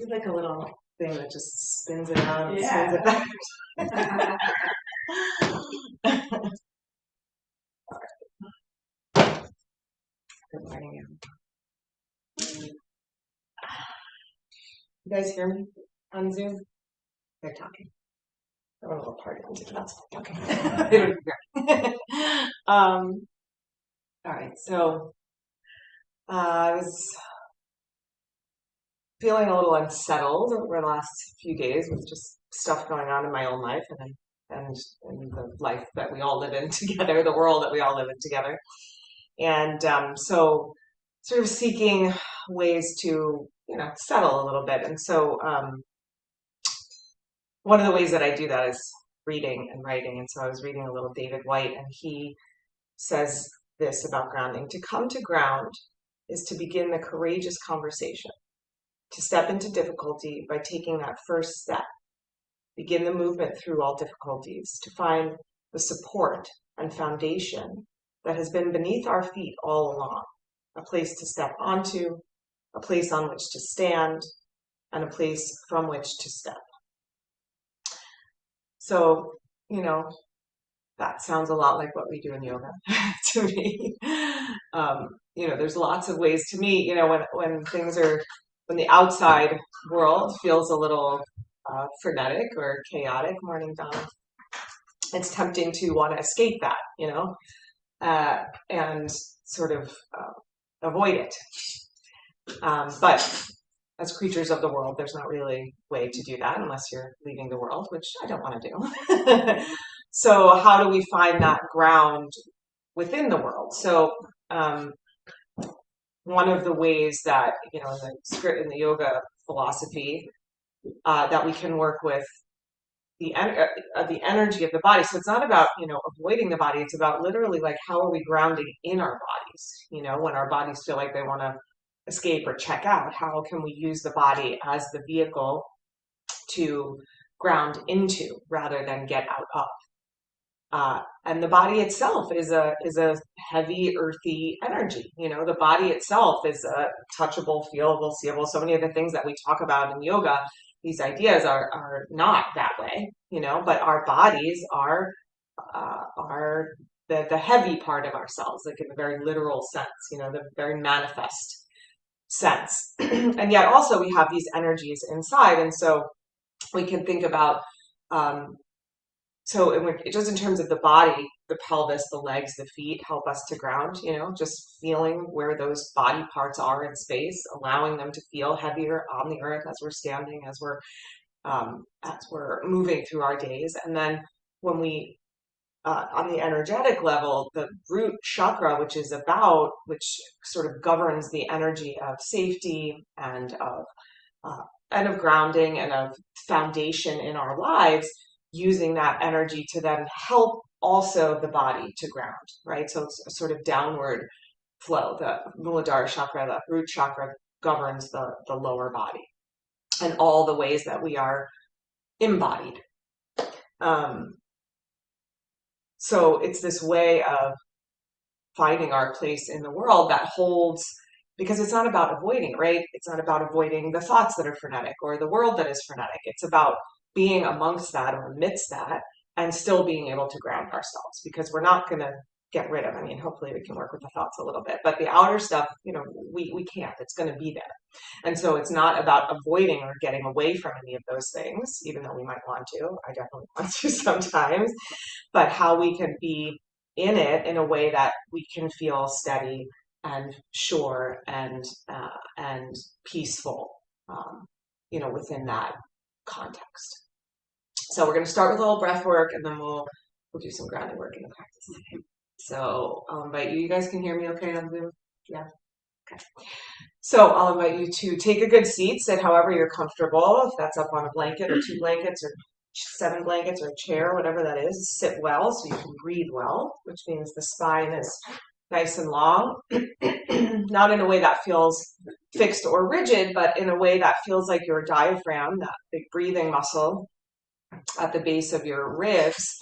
It's like a little thing that just spins it out and spins it back. Good morning. You guys hear me on Zoom? They're talking. They're a little party on Zoom. That's okay. They don't hear. All right. So I was feeling a little unsettled over the last few days with just stuff going on in my own life and the life that we all live in together, the world that we all live in together. And so sort of seeking ways to, settle a little bit. And so one of the ways that I do that is reading and writing. And so I was reading a little David White, and he says this about grounding. To come to ground is to begin the courageous conversation, to step into difficulty by taking that first step, begin the movement through all difficulties, to find the support and foundation that has been beneath our feet all along, a place to step onto, a place on which to stand, and a place from which to step. So, that sounds a lot like what we do in yoga to me. There's lots of ways to me, when the outside world feels a little frenetic or chaotic, morning dawn, it's tempting to want to escape that, and sort of avoid it. But as creatures of the world, there's not really a way to do that unless you're leaving the world, which I don't want to do. So how do we find that ground within the world? So one of the ways that, in the yoga philosophy, that we can work with the energy of the body. So it's not about, avoiding the body. It's about literally like, how are we grounding in our bodies? When our bodies feel like they want to escape or check out, how can we use the body as the vehicle to ground into rather than get out of? And the body itself is a heavy, earthy energy. The body itself is a touchable, feelable, seeable. So many of the things that we talk about in yoga, these ideas are not that way, but our bodies are the heavy part of ourselves, like in a very literal sense, the very manifest sense. And yet also we have these energies inside. And so we can think about, just in terms of the body, the pelvis, the legs, the feet help us to ground, just feeling where those body parts are in space, allowing them to feel heavier on the earth as we're standing, as we're moving through our days. And then when we, on the energetic level, the root chakra, which which sort of governs the energy of safety and of grounding and of foundation in our lives, using that energy to then help also the body to ground, right? So it's a sort of downward flow. The Muladhara chakra, the root chakra, governs the lower body and all the ways that we are embodied. So it's this way of finding our place in the world that holds, because it's not about avoiding, right? It's not about avoiding the thoughts that are frenetic or the world that is frenetic. It's about being amongst that or amidst that and still being able to ground ourselves, because we're not going to get rid of, hopefully we can work with the thoughts a little bit, but the outer stuff, we can't, it's going to be there. And so it's not about avoiding or getting away from any of those things, even though we might want to. I definitely want to sometimes, but how we can be in it in a way that we can feel steady and sure and peaceful, within that context. So we're going to start with a little breath work, and then we'll do some grounding work in the practice today. So I'll invite you. You guys can hear me okay on Zoom? Yeah. Okay. So I'll invite you to take a good seat, sit however you're comfortable. If that's up on a blanket or 2 blankets or 7 blankets or a chair, whatever that is, sit well so you can breathe well, which means the spine is nice and long, not in a way that feels fixed or rigid, but in a way that feels like your diaphragm, that big breathing muscle at the base of your ribs,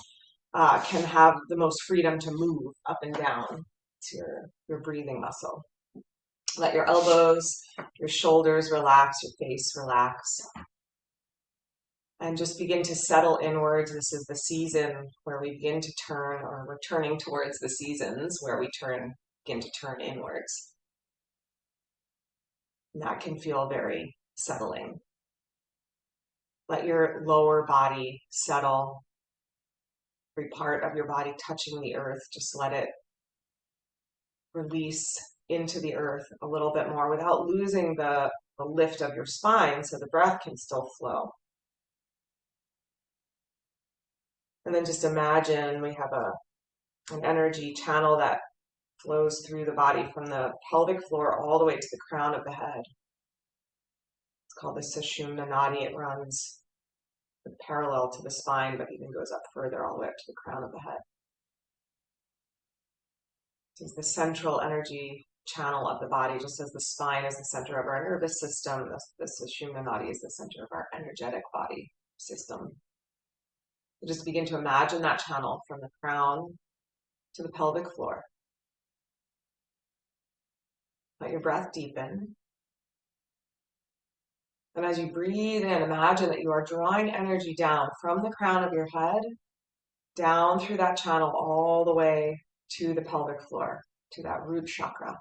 can have the most freedom to move up and down. It's your breathing muscle. Let your elbows, your shoulders relax, your face relax. And just begin to settle inwards. This is the season where we begin to turn, or we're turning towards the seasons where we begin to turn inwards. And that can feel very settling. Let your lower body settle. Every part of your body touching the earth, just let it release into the earth a little bit more without losing the lift of your spine, so the breath can still flow. And then just imagine we have an energy channel that flows through the body from the pelvic floor all the way to the crown of the head. It's called the Sushumna Nadi. It runs parallel to the spine, but even goes up further all the way up to the crown of the head. This is the central energy channel of the body, just as the spine is the center of our nervous system. The Sushumna Nadi is the center of our energetic body system. So just begin to imagine that channel from the crown to the pelvic floor. Let your breath deepen. And as you breathe in, imagine that you are drawing energy down from the crown of your head, down through that channel all the way to the pelvic floor, to that root chakra.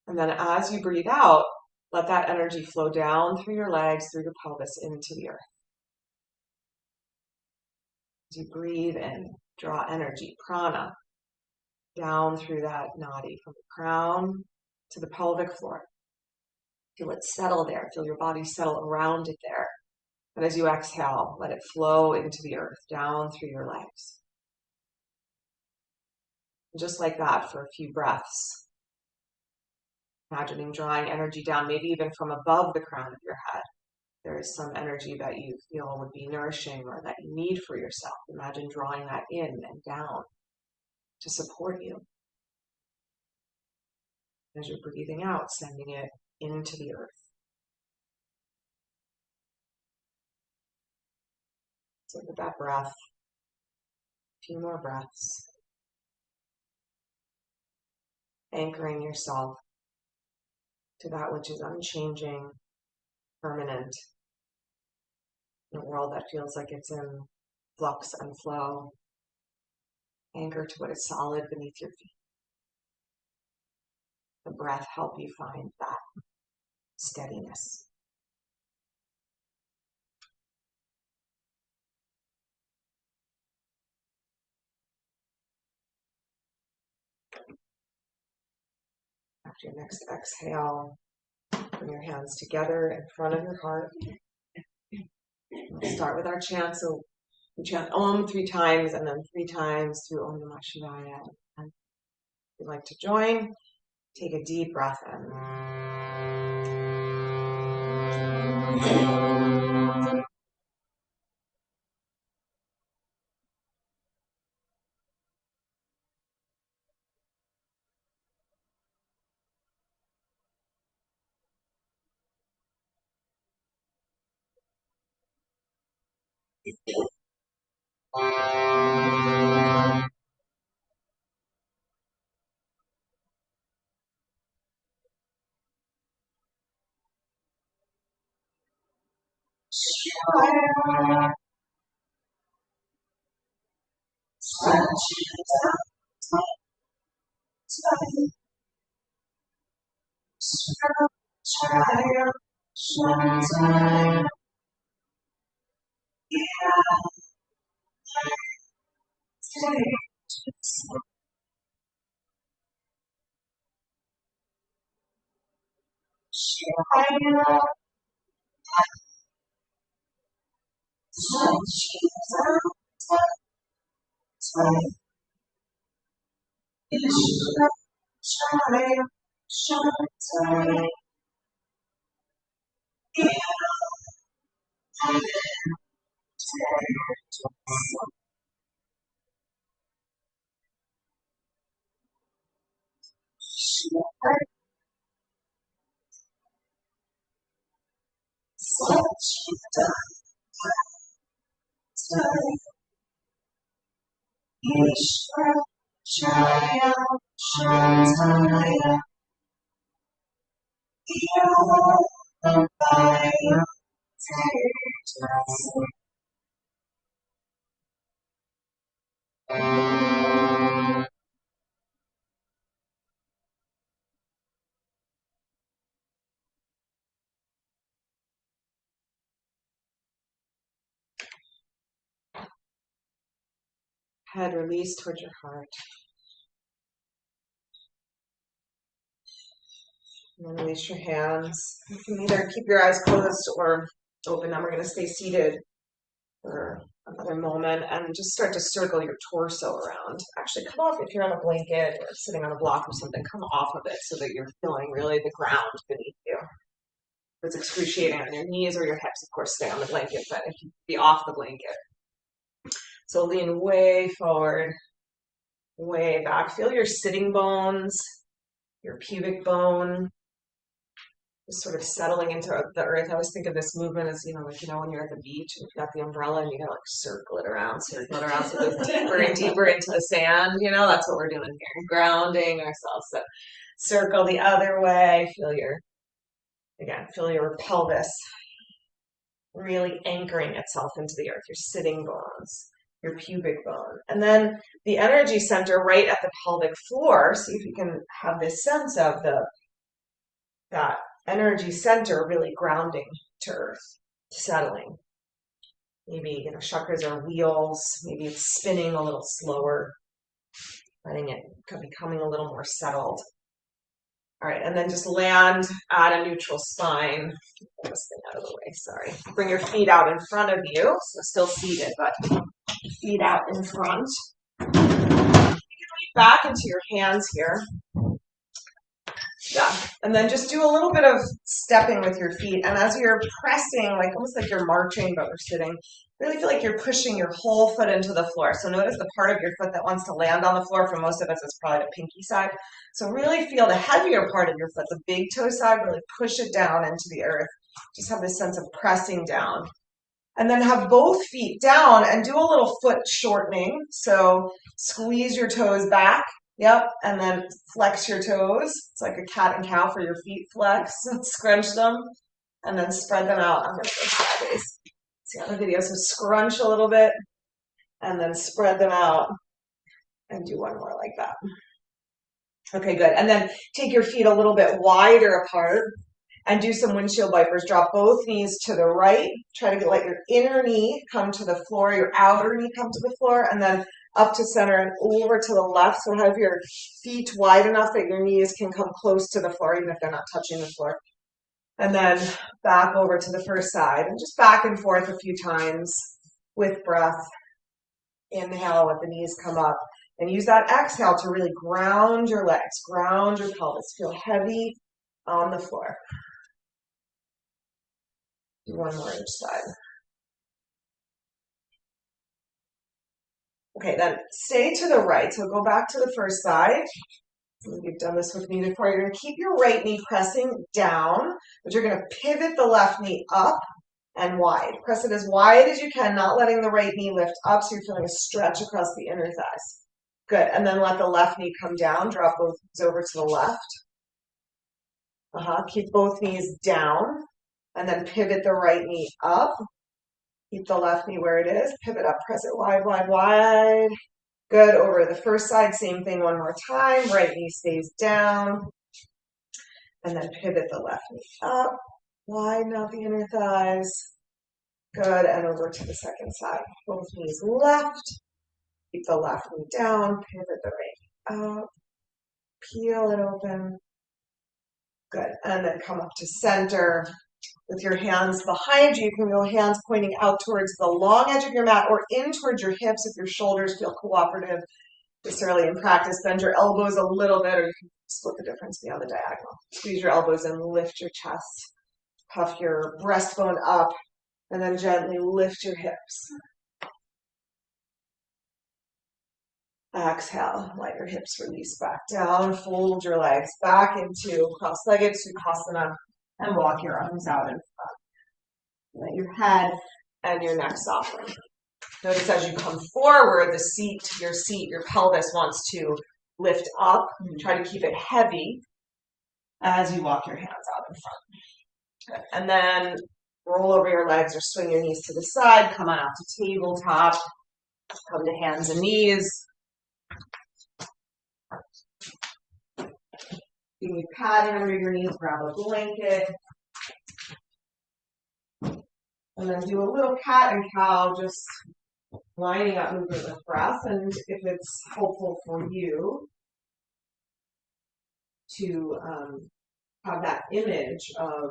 And then as you breathe out, let that energy flow down through your legs, through your pelvis, into the earth. As you breathe in, draw energy, prana, down through that nadi, from the crown to the pelvic floor. Feel it settle there. Feel your body settle around it there. And as you exhale, let it flow into the earth, down through your legs. And just like that for a few breaths. Imagining drawing energy down, maybe even from above the crown of your head. There is some energy that you feel would be nourishing or that you need for yourself. Imagine drawing that in and down to support you. As you're breathing out, sending it into the earth. So with that breath, a few more breaths. Anchoring yourself to that which is unchanging, permanent, in a world that feels like it's in flux and flow. Anchor to what is solid beneath your feet. The breath help you find that steadiness. After your next exhale, bring your hands together in front of your heart. We'll start with our chant. So we chant Om 3 times and then 3 times through Om Namah Shivaya. And if you'd like to join, take a deep breath in. Shaya, Shantaya, Yoga, head release towards your heart. And then release your hands. You can either keep your eyes closed or open them. We're going to stay seated for another moment and just start to circle your torso around. Actually, come off if you're on a blanket or sitting on a block or something. Come off of it so that you're feeling really the ground beneath you. If it's excruciating on your knees or your hips, of course, stay on the blanket, but if you be off the blanket. So lean way forward, way back. Feel your sitting bones, your pubic bone, just sort of settling into the earth. I always think of this movement as, when you're at the beach and you've got the umbrella and you gotta like circle it around so it goes deeper and deeper into the sand. That's what we're doing here, grounding ourselves. So circle the other way. Feel your pelvis really anchoring itself into the earth, your sitting bones, your pubic bone. And then the energy center right at the pelvic floor. See if you can have this sense of that energy center really grounding to earth, settling. Maybe, chakras are wheels. Maybe it's spinning a little slower, letting it becoming a little more settled. All right, and then just land at a neutral spine. Get this thing out of the way, sorry. Bring your feet out in front of you, so still seated, but feet out in front. You can lean back into your hands here. Yeah, and then just do a little bit of stepping with your feet. And as you're pressing, almost like you're marching, but we're sitting, really feel like you're pushing your whole foot into the floor. So notice the part of your foot that wants to land on the floor. For most of us, it's probably the pinky side. So really feel the heavier part of your foot, the big toe side, really push it down into the earth. Just have this sense of pressing down. And then have both feet down and do a little foot shortening. So squeeze your toes back. Yep, and then flex your toes. It's like a cat and cow for your feet. Flex, scrunch them, and then spread them out. I'm going to go sideways. See on the video. So scrunch a little bit, and then spread them out, and do one more like that. Okay, good. And then take your feet a little bit wider apart, and do some windshield wipers. Drop both knees to the right. Try to let your inner knee come to the floor, your outer knee come to the floor, and then up to center and over to the left. So have your feet wide enough that your knees can come close to the floor, even if they're not touching the floor. And then back over to the first side. And just back and forth a few times with breath. Inhale, let the knees come up. And use that exhale to really ground your legs, ground your pelvis. Feel heavy on the floor. Do one more each side. Okay, then stay to the right. So go back to the first side. You've done this with me before. You're going to keep your right knee pressing down, but you're going to pivot the left knee up and wide. Press it as wide as you can, not letting the right knee lift up, so you're feeling a stretch across the inner thighs. Good, and then let the left knee come down. Drop both knees over to the left. Keep both knees down, and then pivot the right knee up. Keep the left knee where it is. Pivot up, press it wide, wide, wide. Good. Over the first side, same thing one more time. Right knee stays down. And then pivot the left knee up. Widen out the inner thighs. Good. And over to the second side. Both knees left. Keep the left knee down. Pivot the right knee up. Peel it open. Good. And then come up to center. With your hands behind you, you can go hands pointing out towards the long edge of your mat or in towards your hips if your shoulders feel cooperative this early in practice. Bend your elbows a little bit, or you can split the difference, be on the diagonal. Squeeze your elbows and lift your chest. Puff your breastbone up, and then gently lift your hips. Exhale, let your hips release back down. Fold your legs back into cross-legged Sukhasana. And walk your arms out in front. Let your head and your neck soften. Notice as you come forward, your pelvis wants to lift up. Try to keep it heavy as you walk your hands out in front. Good. And then roll over your legs or swing your knees to the side. Come on out to tabletop. Come to hands and knees. You can padding under your knees, grab a blanket. And then do a little cat and cow, just lining up movement with breath. And if it's helpful for you to have that image of,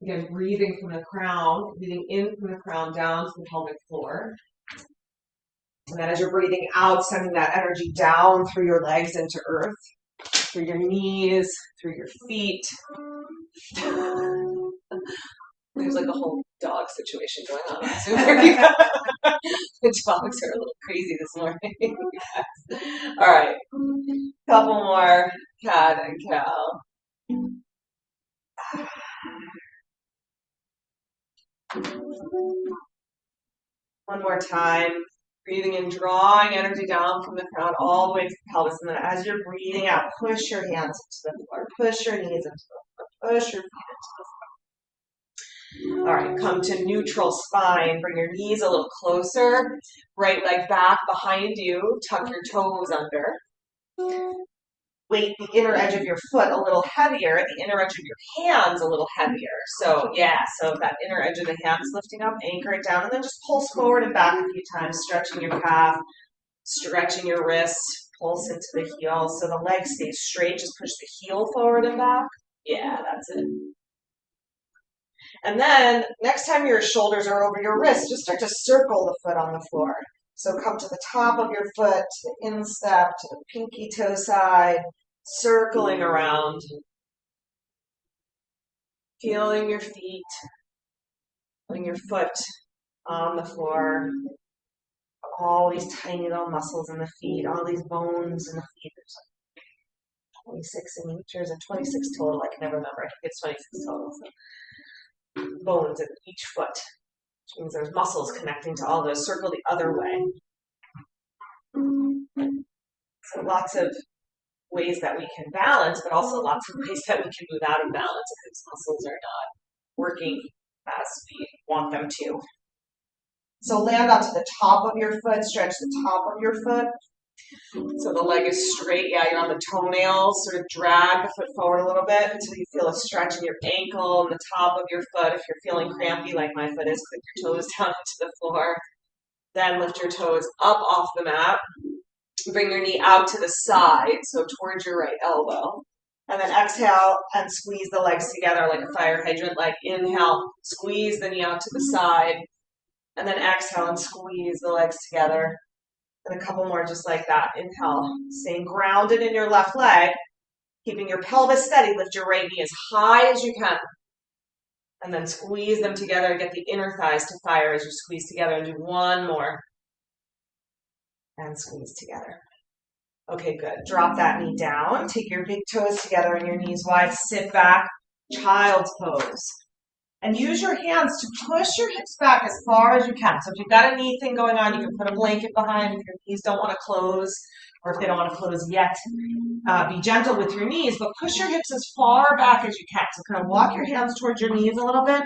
again, breathing from the crown, breathing in from the crown down to the pelvic floor. And then as you're breathing out, sending that energy down through your legs into earth, through your knees, through your feet. There's like a whole dog situation going on Zoom. The dogs are a little crazy this morning. Yes. All right. Couple more cat and cow. One more time. Breathing in, drawing energy down from the crown all the way to the pelvis. And then as you're breathing out, push your hands into the floor. Push your knees into the floor. Push your feet into the floor. All right, come to neutral spine. Bring your knees a little closer. Right leg back behind you. Tuck your toes under. Weight the inner edge of your foot a little heavier, the inner edge of your hands a little heavier. So yeah, so that inner edge of the hands lifting up, anchor it down, and then just pulse forward and back a few times, stretching your calf, stretching your wrist, pulse into the heel. So the leg stays straight, just push the heel forward and back. Yeah, that's it. And then next time your shoulders are over your wrists, just start to circle the foot on the floor. So come to the top of your foot, to the instep, to the pinky toe side, circling around, feeling your feet, feeling your foot on the floor, all these tiny little muscles in the feet, all these bones in the feet. There's like 26 in each, or is it 26 total? I can never remember. I think it's 26 total. So bones in each foot, which means there's muscles connecting to all those. Circle the other way. So lots of ways that we can balance, but also lots of ways that we can move out of balance if these muscles are not working as we want them to. So land onto the top of your foot, stretch the top of your foot. So the leg is straight. Yeah, you're on the toenails. Sort of drag the foot forward a little bit until you feel a stretch in your ankle and the top of your foot. If you're feeling crampy like my foot is, click your toes down into the floor. Then lift your toes up off the mat. Bring your knee out to the side, so towards your right elbow. And then exhale and squeeze the legs together like a fire hydrant. Like inhale, squeeze the knee out to the side. And then exhale and squeeze the legs together. And a couple more just like that. Inhale, staying grounded in your left leg. Keeping your pelvis steady, lift your right knee as high as you can. And then squeeze them together. Get the inner thighs to fire as you squeeze together. And do one more. And squeeze together. Okay, good. Drop that knee down. Take your big toes together and your knees wide. Sit back, child's pose. And use your hands to push your hips back as far as you can. So if you've got a knee thing going on, you can put a blanket behind. If your knees don't want to close, or if they don't want to close yet, be gentle with your knees, but push your hips as far back as you can. So kind of walk your hands towards your knees a little bit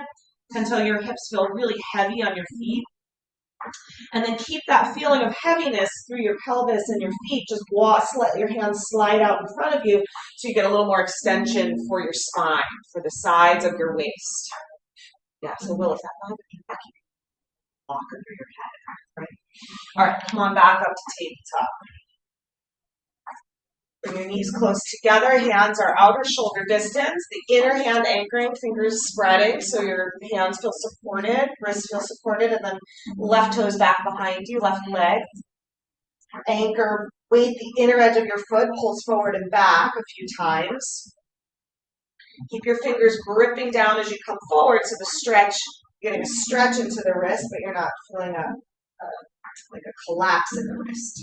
until your hips feel really heavy on your feet. And then keep that feeling of heaviness through your pelvis and your feet. Just let your hands slide out in front of you so you get a little more extension for your spine, for the sides of your waist. Yeah, so Will, if that bothers you, walk under your head, right? All right, come on back up to tabletop. Bring your knees close together, hands are outer shoulder distance, the inner hand anchoring, fingers spreading, so your hands feel supported, wrists feel supported, and then left toes back behind you, left leg. Anchor, weight the inner edge of your foot, pulse forward and back a few times. Keep your fingers gripping down as you come forward, so the stretch, you're getting a stretch into the wrist, but you're not feeling like a collapse in the wrist.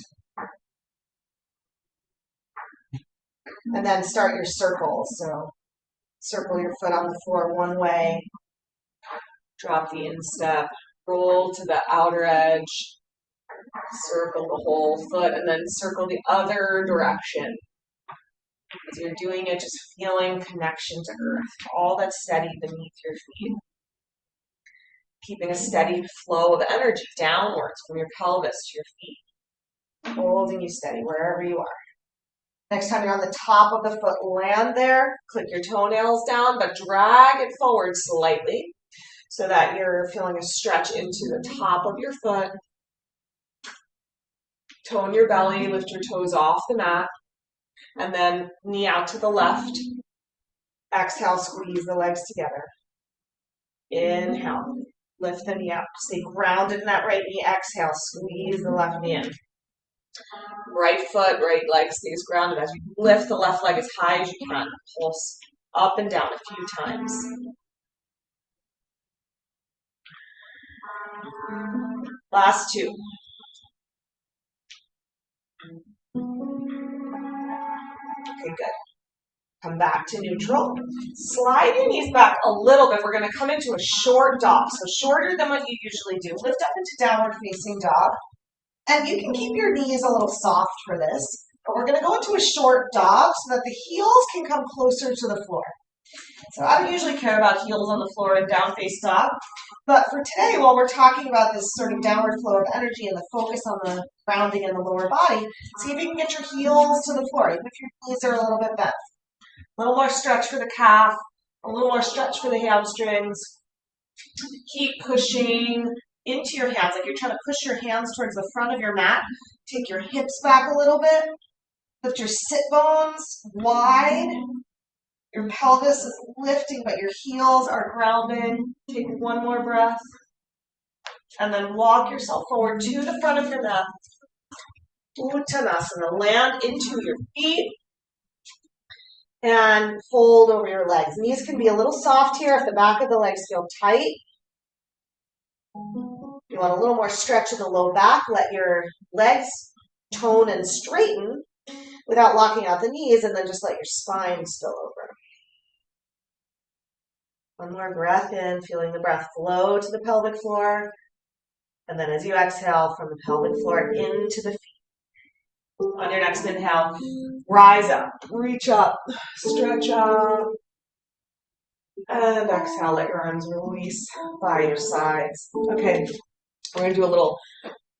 And then start your circles. So circle your foot on the floor one way, drop the instep, roll to the outer edge, Circle the whole foot and then circle the other direction. As you're doing it, just feeling connection to earth, all that's steady beneath your feet. Keeping a steady flow of energy downwards from your pelvis to your feet, holding you steady wherever you are. Next time you're on the top of the foot, land there, click your toenails down, but drag it forward slightly so that you're feeling a stretch into the top of your foot. Tone your belly, lift your toes off the mat, and then knee out to the left. Exhale, squeeze the legs together. Inhale, lift the knee up. Stay grounded in that right knee. Exhale, squeeze the left knee in. Right foot, right leg stays grounded as you lift the left leg as high as you can. Pulse up and down a few times. Last two. Okay, good. Come back to neutral. Slide your knees back a little bit. We're going to come into a short dog, so shorter than what you usually do. Lift up into downward facing dog. And you can keep your knees a little soft for this, but we're going to go into a short dog so that the heels can come closer to the floor. So I don't usually care about heels on the floor and down face dog, but for today, while we're talking about this sort of downward flow of energy and the focus on the grounding in the lower body, see if you can get your heels to the floor, even if your knees are a little bit bent. A little more stretch for the calf, a little more stretch for the hamstrings. Keep pushing into your hands, like you're trying to push your hands towards the front of your mat. Take your hips back a little bit. Lift your sit bones wide. Your pelvis is lifting, but your heels are grounding. Take one more breath. And then walk yourself forward to the front of your mat. Uttanasana. Land into your feet. And fold over your legs. Knees can be a little soft here if the back of the legs feel tight. You want a little more stretch in the low back. Let your legs tone and straighten without locking out the knees, and then just let your spine spill over. One more breath in, feeling the breath flow to the pelvic floor. And then as you exhale from the pelvic floor into the feet. On your next inhale, rise up, reach up, stretch up. And exhale, let your arms release by your sides. Okay, we're going to do a little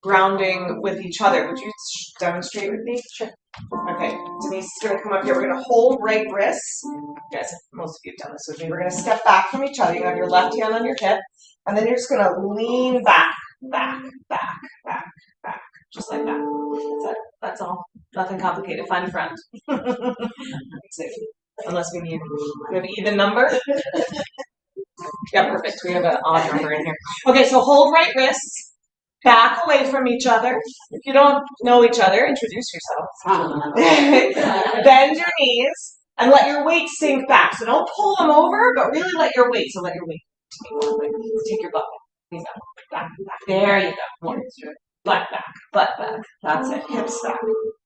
grounding with each other. Would you demonstrate with me? Sure. Okay, Denise is going to come up here. We're going to hold right wrists. Guys, most of you have done this with me. We're going to step back from each other. You have your left hand on your hip, and then you're just going to lean back, back, back, back, back, just like that. That's it. That's all. Nothing complicated. Find a friend. Unless we have an even number. Yeah, perfect. We have an odd number in here. Okay, so hold right wrists. Back away from each other. If you don't know each other, introduce yourself. Bend your knees and let your weight sink back. So don't pull them over, but really let your weight. So let your weight take your butt back. Back, back. There you go. More. Butt back. That's it. Hips back.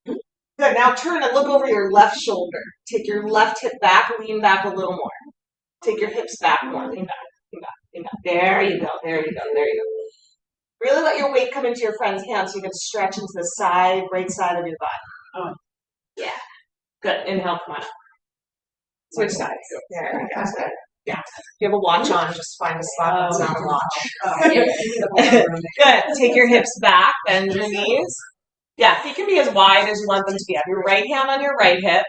Good. Now turn and look over your left shoulder. Take your left hip back, lean back a little more. Take your hips back more. Lean back, lean back, lean back. There you go. There you go. There you go. Really let your weight come into your friend's hands so you can stretch into the side, right side of your body. Oh. Yeah. Good. Inhale, come on up. Switch sides. There you go. Yeah. If you have a watch on, just find a spot that's not a watch. Good. Take your hips back, bend your knees. Yeah, feet can be as wide as you want them to be. Have your right hand on your right hip.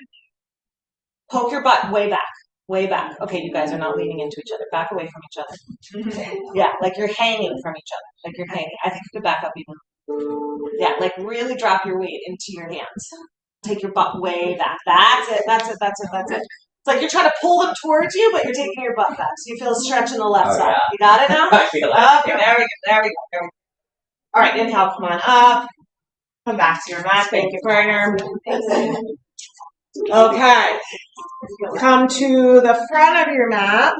Poke your butt way back. Way back. Okay, you guys are not leaning into each other. Back away from each other. Yeah, like you're hanging from each other. Like you're hanging. I think you could back up even. Yeah, like really drop your weight into your hands. Take your butt way back. That's it. That's it. That's it. That's it. It's like you're trying to pull them towards you, but you're taking your butt back. So you feel a stretch on the left side. Yeah. You got it now? I feel it. Okay, there we go. There we go. There we go. All right, inhale, come on up. Come back to your mat. Thank you, partner. Okay. Come to the front of your mat.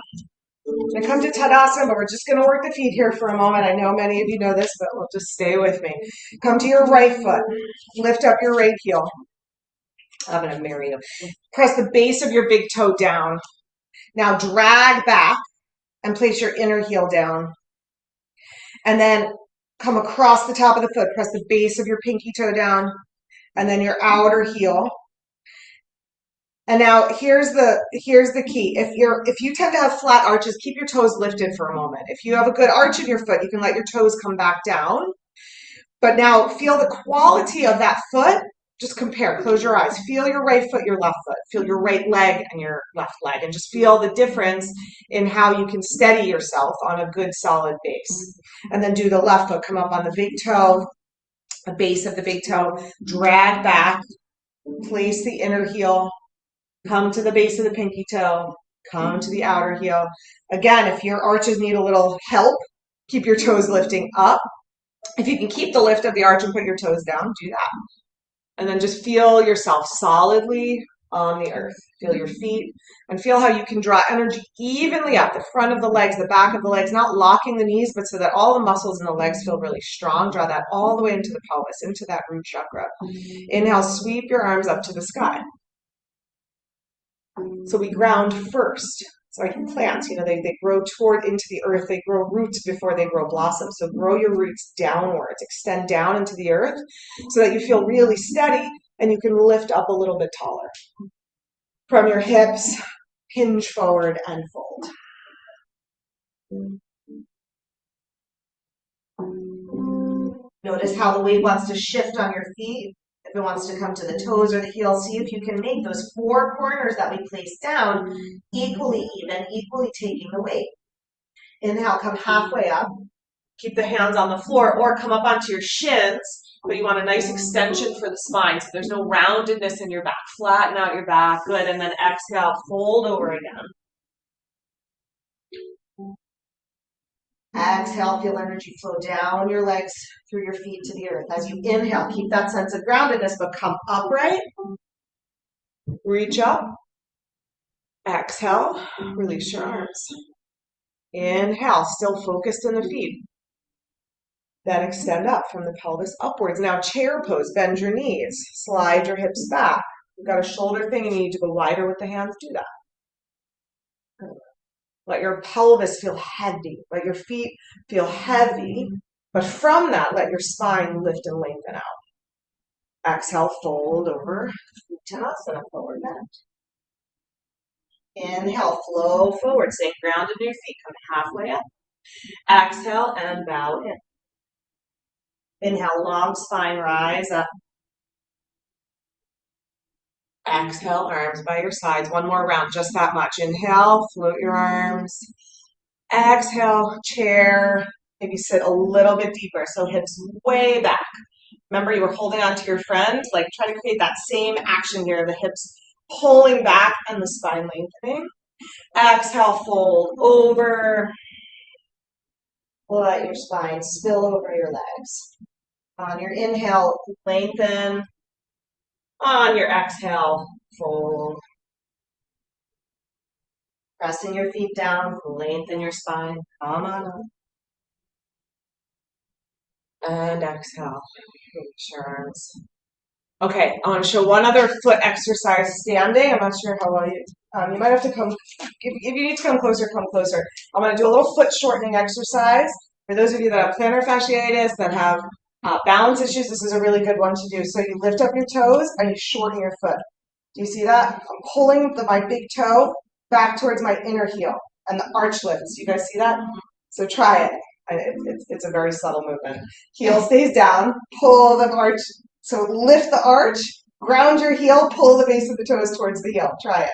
And come to Tadasana, but we're just going to work the feet here for a moment. I know many of you know this, but we'll just stay with me. Come to your right foot. Lift up your right heel. I'm going to marry them. Press the base of your big toe down. Now drag back and place your inner heel down. And then come across the top of the foot, press the base of your pinky toe down, and then your outer heel. And now here's the key. If you tend to have flat arches, keep your toes lifted for a moment. If you have a good arch in your foot, you can let your toes come back down. But now feel the quality of that foot. Just compare. Close your eyes. Feel your right foot, your left foot. Feel your right leg and your left leg. And just feel the difference in how you can steady yourself on a good solid base. And then do the left foot. Come up on the big toe, the base of the big toe. Drag back. Place the inner heel. Come to the base of the pinky toe. Come to the outer heel. Again, if your arches need a little help, keep your toes lifting up. If you can keep the lift of the arch and put your toes down, do that. And then just feel yourself solidly on the earth. Feel your feet and feel how you can draw energy evenly up the front of the legs, the back of the legs, not locking the knees, but so that all the muscles in the legs feel really strong. Draw that all the way into the pelvis, into that root chakra. Inhale, sweep your arms up to the sky. So we ground first. So like plants, they grow toward into the earth. They grow roots before they grow blossoms. So grow your roots downwards. Extend down into the earth so that you feel really steady and you can lift up a little bit taller. From your hips, hinge forward and fold. Notice how the weight wants to shift on your feet. If it wants to come to the toes or the heels, see if you can make those four corners that we placed down equally even, equally taking the weight. Inhale, come halfway up. Keep the hands on the floor or come up onto your shins, but you want a nice extension for the spine so there's no roundedness in your back. Flatten out your back. Good. And then exhale, fold over again. Exhale, feel energy flow down your legs through your feet to the earth. As you inhale, keep that sense of groundedness, but come upright. Reach up. Exhale, release your arms. Inhale, still focused in the feet. Then extend up from the pelvis upwards. Now chair pose, bend your knees, slide your hips back. You've got a shoulder thing and you need to go wider with the hands, do that. Let your pelvis feel heavy, let your feet feel heavy, but from that, let your spine lift and lengthen out. Exhale, fold over, Uttanasana, forward bend. Inhale, flow forward, stay grounded in your feet, come halfway up. Exhale and bow in. Inhale, long spine, rise up. Exhale, arms by your sides. One more round, just that much. Inhale, float your arms. Exhale, chair. Maybe sit a little bit deeper, so hips way back. Remember, you were holding on to your friend. Like, try to create that same action here. The hips pulling back and the spine lengthening. Exhale, fold over. Let your spine spill over your legs. On your inhale, lengthen. On your exhale, fold. Pressing your feet down, lengthen your spine. Come on up. And exhale, reach your arms. Okay, I want to show one other foot exercise standing. I'm not sure how well you might have to come, if you need to come closer, come closer. I'm going to do a little foot shortening exercise. For those of you that have plantar fasciitis, that have balance issues, this is a really good one to do. So you lift up your toes and you shorten your foot. Do you see that? I'm pulling my big toe back towards my inner heel and the arch lifts. You guys see that? So try it. It's a very subtle movement. Heel stays down, pull the arch. So lift the arch, ground your heel, pull the base of the toes towards the heel. Try it.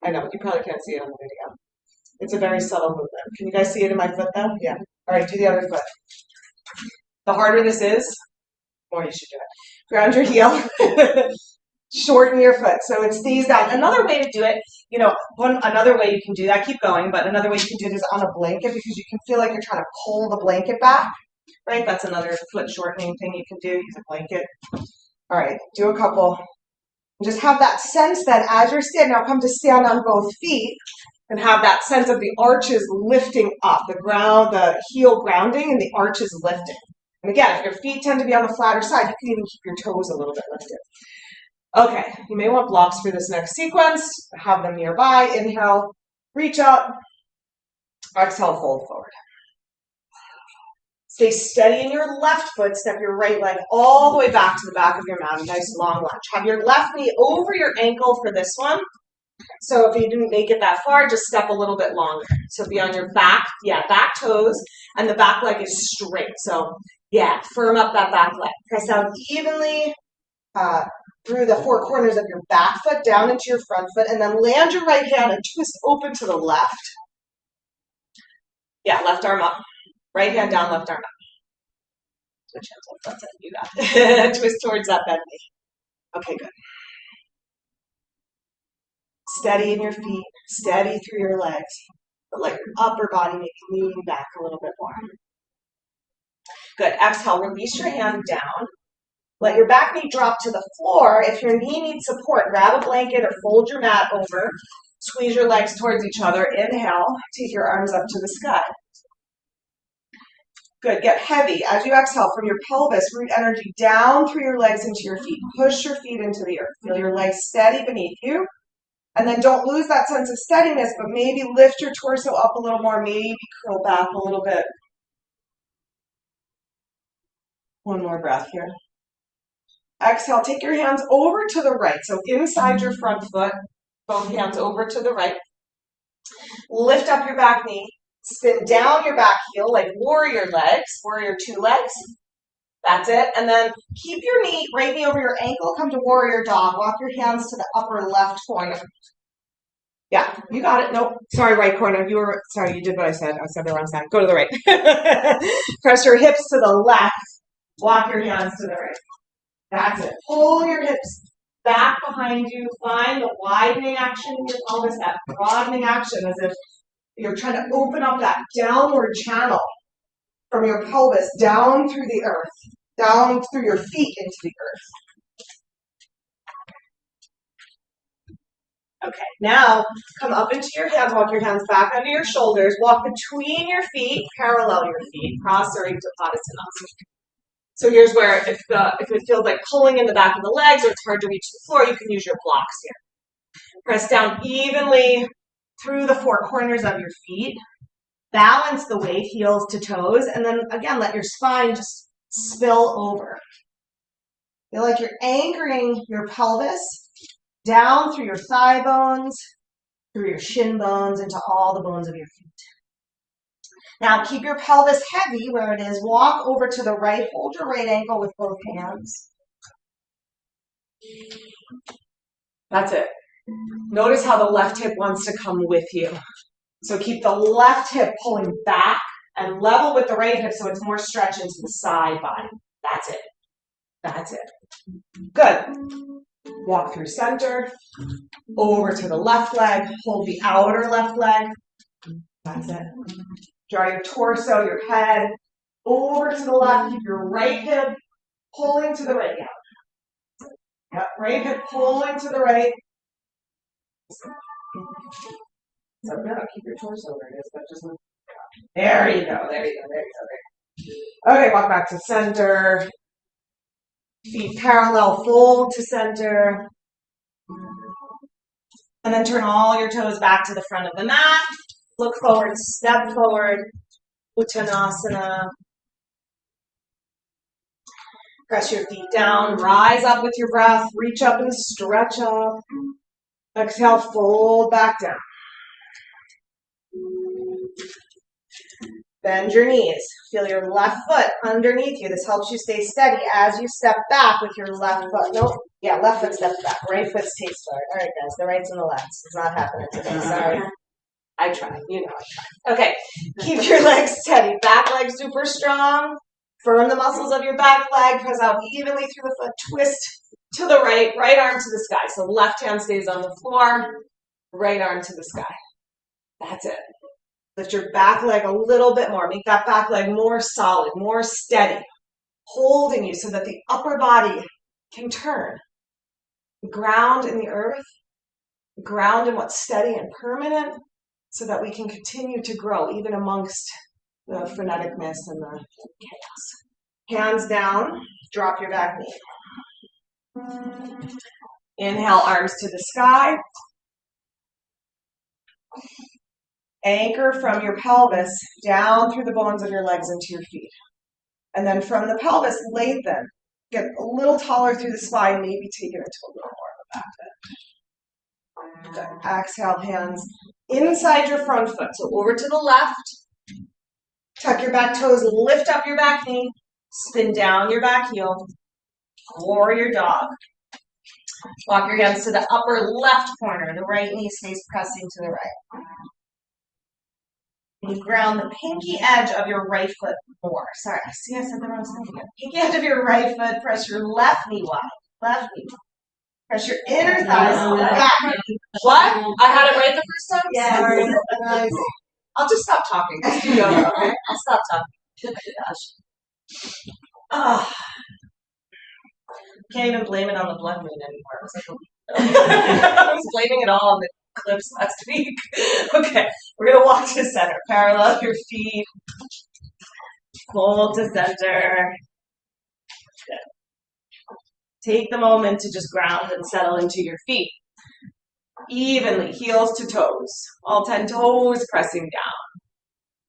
I know, you probably can't see it on the video. It's a very subtle movement. Can you guys see it in my foot though? Yeah. All right, do the other foot. The harder this is, the more you should do it. Ground your heel. Shorten your foot so it stays down. Another way to do it, another way you can do that, keep going, but another way you can do it is on a blanket because you can feel like you're trying to pull the blanket back, right? That's another foot shortening thing you can do, use a blanket. All right, do a couple. Just have that sense that as you're standing, now come to stand on both feet and have that sense of the arches lifting up, the ground, the heel grounding and the arches lifting. And again, if your feet tend to be on the flatter side, you can even keep your toes a little bit lifted. Okay, you may want blocks for this next sequence. Have them nearby. Inhale, reach up. Exhale, fold forward. Stay steady in your left foot. Step your right leg all the way back to the back of your mat. Nice long lunge. Have your left knee over your ankle for this one. So if you didn't make it that far, just step a little bit longer. So be on your back, back toes, and the back leg is straight. So firm up that back leg. Press down evenly through the four corners of your back foot down into your front foot, and then land your right hand and twist open to the left. Left arm up. Right hand down, left arm up. Switch hands up. That's it. You got it. Twist towards that bend knee. Okay, good. Steady in your feet, steady through your legs, but let your upper body maybe lean back a little bit more. Good. Exhale, release your hand down. Let your back knee drop to the floor. If your knee needs support, grab a blanket or fold your mat over. Squeeze your legs towards each other. Inhale, take your arms up to the sky. Good. Get heavy. As you exhale from your pelvis, root energy down through your legs into your feet. Push your feet into the earth. Feel your legs steady beneath you. And then don't lose that sense of steadiness, but maybe lift your torso up a little more, maybe curl back a little bit. One more breath here. Exhale, take your hands over to the right. So inside your front foot, both hands over to the right. Lift up your back knee. Spin down your back heel like warrior legs, warrior two legs. That's it. And then keep your knee, right knee over your ankle. Come to warrior dog. Walk your hands to the upper left corner. Yeah, you got it. Nope. Sorry, right corner. You did what I said. I said the wrong side. Go to the right. Press your hips to the left. Walk your hands to the right. That's it. Pull your hips back behind you. Find the widening action in your pelvis, that broadening action, as if you're trying to open up that downward channel from your pelvis down through the earth, down through your feet into the earth. Okay, now come up into your hands, walk your hands back under your shoulders, walk between your feet, parallel your feet, Prasarita Padasana. So here's where if it feels like pulling in the back of the legs or it's hard to reach the floor, you can use your blocks here. Press down evenly through the four corners of your feet. Balance the weight, heels to toes, and then again, let your spine just spill over. Feel like you're anchoring your pelvis down through your thigh bones, through your shin bones, into all the bones of your feet. Now keep your pelvis heavy where it is. Walk over to the right. Hold your right ankle with both hands. That's it. Notice how the left hip wants to come with you. So keep the left hip pulling back and level with the right hip so it's more stretch into the side body. That's it. That's it. Good. Walk through center, over to the left leg, hold the outer left leg. That's it. Draw your torso, your head, over to the left. Keep your right hip pulling to the right. Yep, right hip pulling to the right. So no, keep your torso where it is, but just move. There you go, there you go, there you go, there you go. Okay, walk back to center. Feet parallel, fold to center. And then turn all your toes back to the front of the mat. Look forward, step forward. Uttanasana. Press your feet down, rise up with your breath, reach up and stretch up. Exhale, fold back down. Bend your knees. Feel your left foot underneath you. This helps you stay steady as you step back with your left foot. Nope. Yeah, left foot steps back. Right foot stays forward. All right, guys. The rights and the lefts. It's not happening today. Sorry. I tried. You know I tried. Okay. Keep your legs steady. Back leg super strong. Firm the muscles of your back leg. Press out evenly through the foot. Twist to the right. Right arm to the sky. So left hand stays on the floor. Right arm to the sky. That's it. Lift your back leg a little bit more. Make that back leg more solid, more steady, holding you so that the upper body can turn. Ground in the earth, ground in what's steady and permanent, so that we can continue to grow even amongst the freneticness and the chaos. Hands down, drop your back knee. Inhale, arms to the sky. Anchor from your pelvis down through the bones of your legs into your feet. And then from the pelvis, lengthen. Get a little taller through the spine, maybe take it into a little more of a back bend. Good. Exhale, hands inside your front foot. So over to the left. Tuck your back toes, lift up your back knee, spin down your back heel, warrior dog. Walk your hands to the upper left corner. The right knee stays pressing to the right. You ground the pinky edge of your right foot more. Sorry, I see I said the wrong thing again. Pinky edge of your right foot, press your left knee wide. Left knee. Press your inner thighs back. What? I had it right the first time? Yes. Sorry. Amazing. I'll just stop talking. Just do yoga, okay? I'll stop talking. Ah, can't even blame it on the blood moon anymore. I was blaming it all on the eclipse last week. Okay, we're gonna walk to center. Parallel your feet. Fold to center. Good. Take the moment to just ground and settle into your feet. Evenly, heels to toes. All 10 toes pressing down.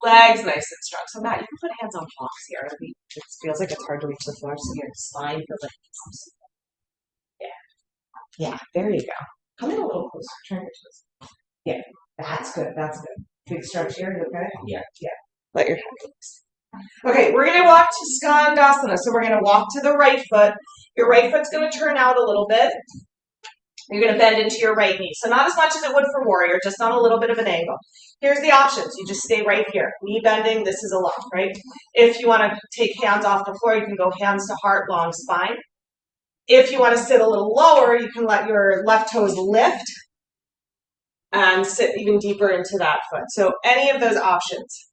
Legs nice and strong. So Matt, you can put hands on blocks here. It feels like it's hard to reach the floor, so your spine feels like it's. Yeah, there you go. Come in a little closer. Turn your toes. Yeah, that's good. That's good. Big stretch here. You okay? Yeah. Let your head release. Okay, we're going to walk to Skandasana. So we're going to walk to the right foot. Your right foot's going to turn out a little bit. You're going to bend into your right knee. So not as much as it would for warrior, just on a little bit of an angle. Here's the options. You just stay right here. Knee bending, this is a lot, right? If you want to take hands off the floor, you can go hands to heart, long spine. If you want to sit a little lower, you can let your left toes lift and sit even deeper into that foot. So any of those options.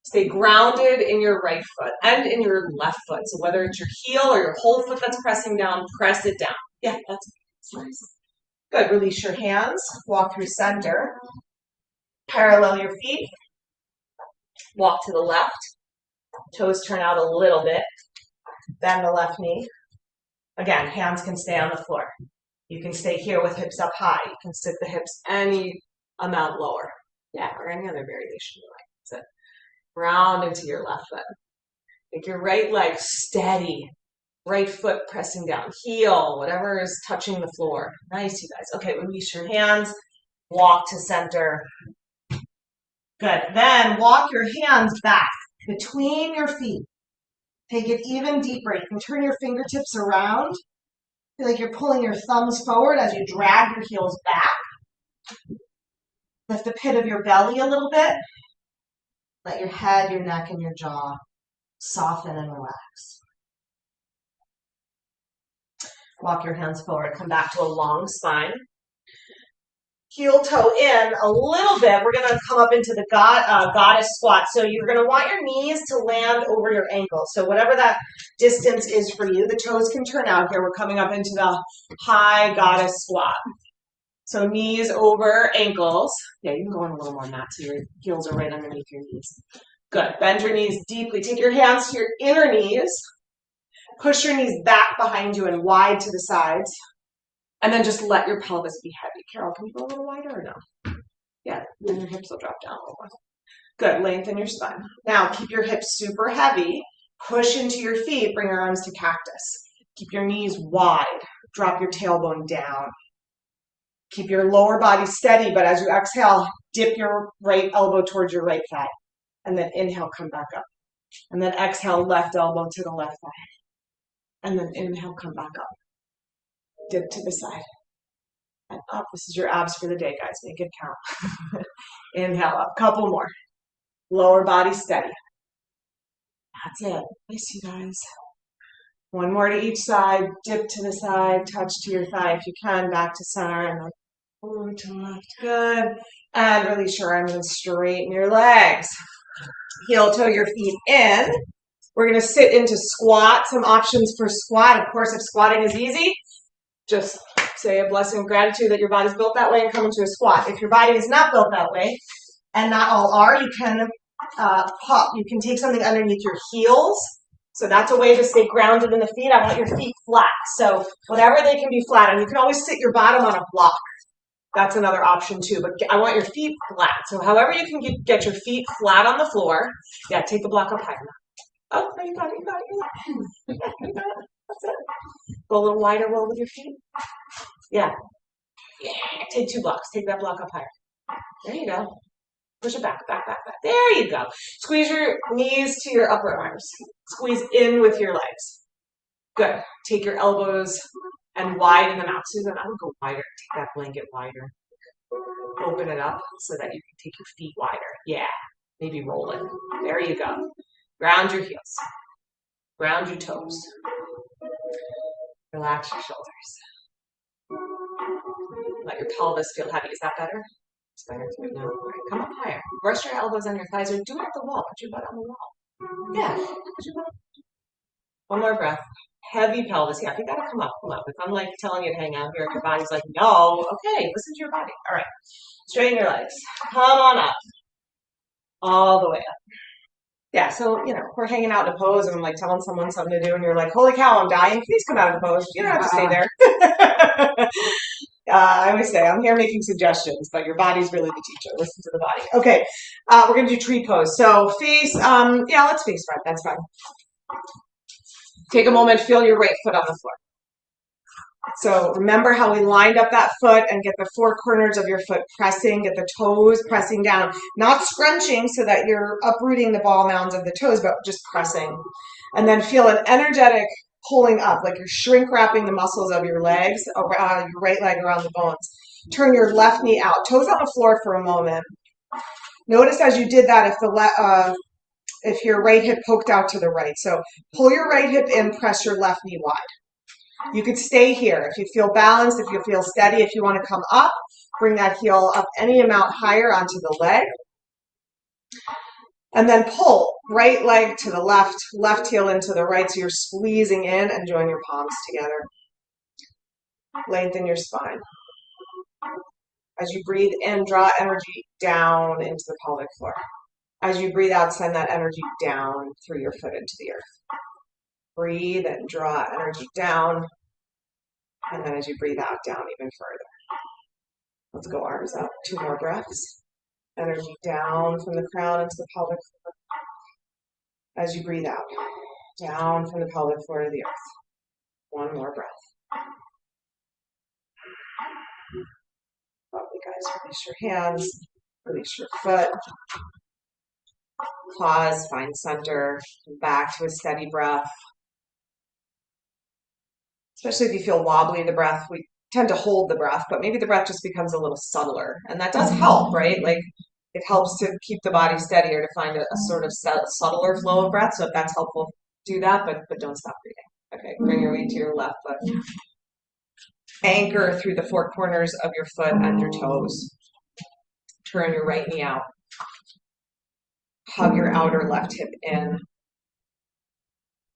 Stay grounded in your right foot and in your left foot. So whether it's your heel or your whole foot that's pressing down, press it down. Yeah, that's nice. Good. Release your hands. Walk through center. Parallel your feet. Walk to the left. Toes turn out a little bit. Bend the left knee. Again, hands can stay on the floor. You can stay here with hips up high. You can sit the hips any amount lower. Yeah, or any other variation you like. That's it. Round into your left foot. Make your right leg steady. Right foot pressing down. Heel, whatever is touching the floor. Nice, you guys. Okay, release your hands. Walk to center. Good. Then walk your hands back between your feet. Take it even deeper. You can turn your fingertips around. Feel like you're pulling your thumbs forward as you drag your heels back. Lift the pit of your belly a little bit. Let your head, your neck, and your jaw soften and relax. Walk your hands forward. Come back to a long spine. Heel toe in a little bit. We're going to come up into the goddess squat. So you're going to want your knees to land over your ankles. So whatever that distance is for you, the toes can turn out here. We're coming up into the high goddess squat. So knees over ankles. Yeah, you can go in a little more, Matt, so your heels are right underneath your knees. Good. Bend your knees deeply. Take your hands to your inner knees. Push your knees back behind you and wide to the sides. And then just let your pelvis be heavy. Carol, can you go a little wider or no? Yeah, then your hips will drop down a little more. Good, lengthen your spine. Now, keep your hips super heavy. Push into your feet, bring your arms to cactus. Keep your knees wide. Drop your tailbone down. Keep your lower body steady, but as you exhale, dip your right elbow towards your right thigh. And then inhale, come back up. And then exhale, left elbow to the left thigh. And then inhale, come back up. Dip to the side. And up. This is your abs for the day, guys. Make it count. Inhale up. Couple more. Lower body steady. That's it. Nice, you guys. One more to each side. Dip to the side. Touch to your thigh if you can. Back to center. And then over to left. Good. And release your arms and straighten your legs. Heel toe your feet in. We're going to sit into squat. Some options for squat. Of course, if squatting is easy, just say a blessing of gratitude that your body's built that way and come into a squat. If your body is not built that way, and not all are, you can you can take something underneath your heels. So that's a way to stay grounded in the feet. I want your feet flat. So whatever they can be flat. And you can always sit your bottom on a block. That's another option too. But I want your feet flat. So however you can get your feet flat on the floor. Yeah, take the block up higher. Oh, you got it, you got it, you got it. You got it, you got it. That's it. Go a little wider roll with your feet. Yeah. Yeah. Take 2 blocks. Take that block up higher. There you go. Push it back, back, back, back. There you go. Squeeze your knees to your upper arms. Squeeze in with your legs. Good. Take your elbows and widen them out. Susan, I would go wider. Take that blanket wider. Open it up so that you can take your feet wider. Yeah. Maybe roll it. There you go. Ground your heels. Ground your toes. Relax your shoulders. Let your pelvis feel heavy. Is that better? It's better to now. All right, come up higher. Rest your elbows on your thighs or do it at the wall. Put your butt on the wall. Yeah. Put your butt. One more breath. Heavy pelvis. Yeah, if you gotta come up, come up. If I'm like telling you to hang out here and your body's like, no, okay, listen to your body. All right. Straighten your legs. Come on up. All the way up. Yeah, so, we're hanging out in a pose and I'm like telling someone something to do and you're like, holy cow, I'm dying. Please come out of the pose. You don't have to stay there. I always say, I'm here making suggestions, but your body's really the teacher. Listen to the body. Okay, we're going to do tree pose. So face, let's face front. That's fine. Take a moment, feel your right foot on the floor. So remember how we lined up that foot and get the 4 corners of your foot pressing, get the toes pressing down, not scrunching so that you're uprooting the ball mounds of the toes, but just pressing. And then feel an energetic pulling up, like you're shrink wrapping the muscles of your legs, around your right leg around the bones. Turn your left knee out, toes on the floor for a moment. Notice as you did that if your right hip poked out to the right. So pull your right hip in, press your left knee wide. You could stay here if you feel balanced, if you feel steady. If you want to come up, bring that heel up any amount higher onto the leg. And then pull right leg to the left, left heel into the right. So you're squeezing in and join your palms together. Lengthen your spine. As you breathe in, draw energy down into the pelvic floor. As you breathe out, send that energy down through your foot into the earth. Breathe and draw energy down. And then as you breathe out, down even further. Let's go arms up. 2 more breaths. Energy down from the crown into the pelvic floor. As you breathe out, down from the pelvic floor to the earth. 1 more breath. Lovely, guys. Release your hands. Release your foot. Pause, find center. Come back to a steady breath. Especially if you feel wobbly, the breath, we tend to hold the breath, but maybe the breath just becomes a little subtler. And that does help, right? Like it helps to keep the body steadier, to find a sort of subtler flow of breath. So if that's helpful, do that, but don't stop breathing. Okay, bring your weight to your left foot. Anchor through the 4 corners of your foot and your toes. Turn your right knee out. Hug your outer left hip in.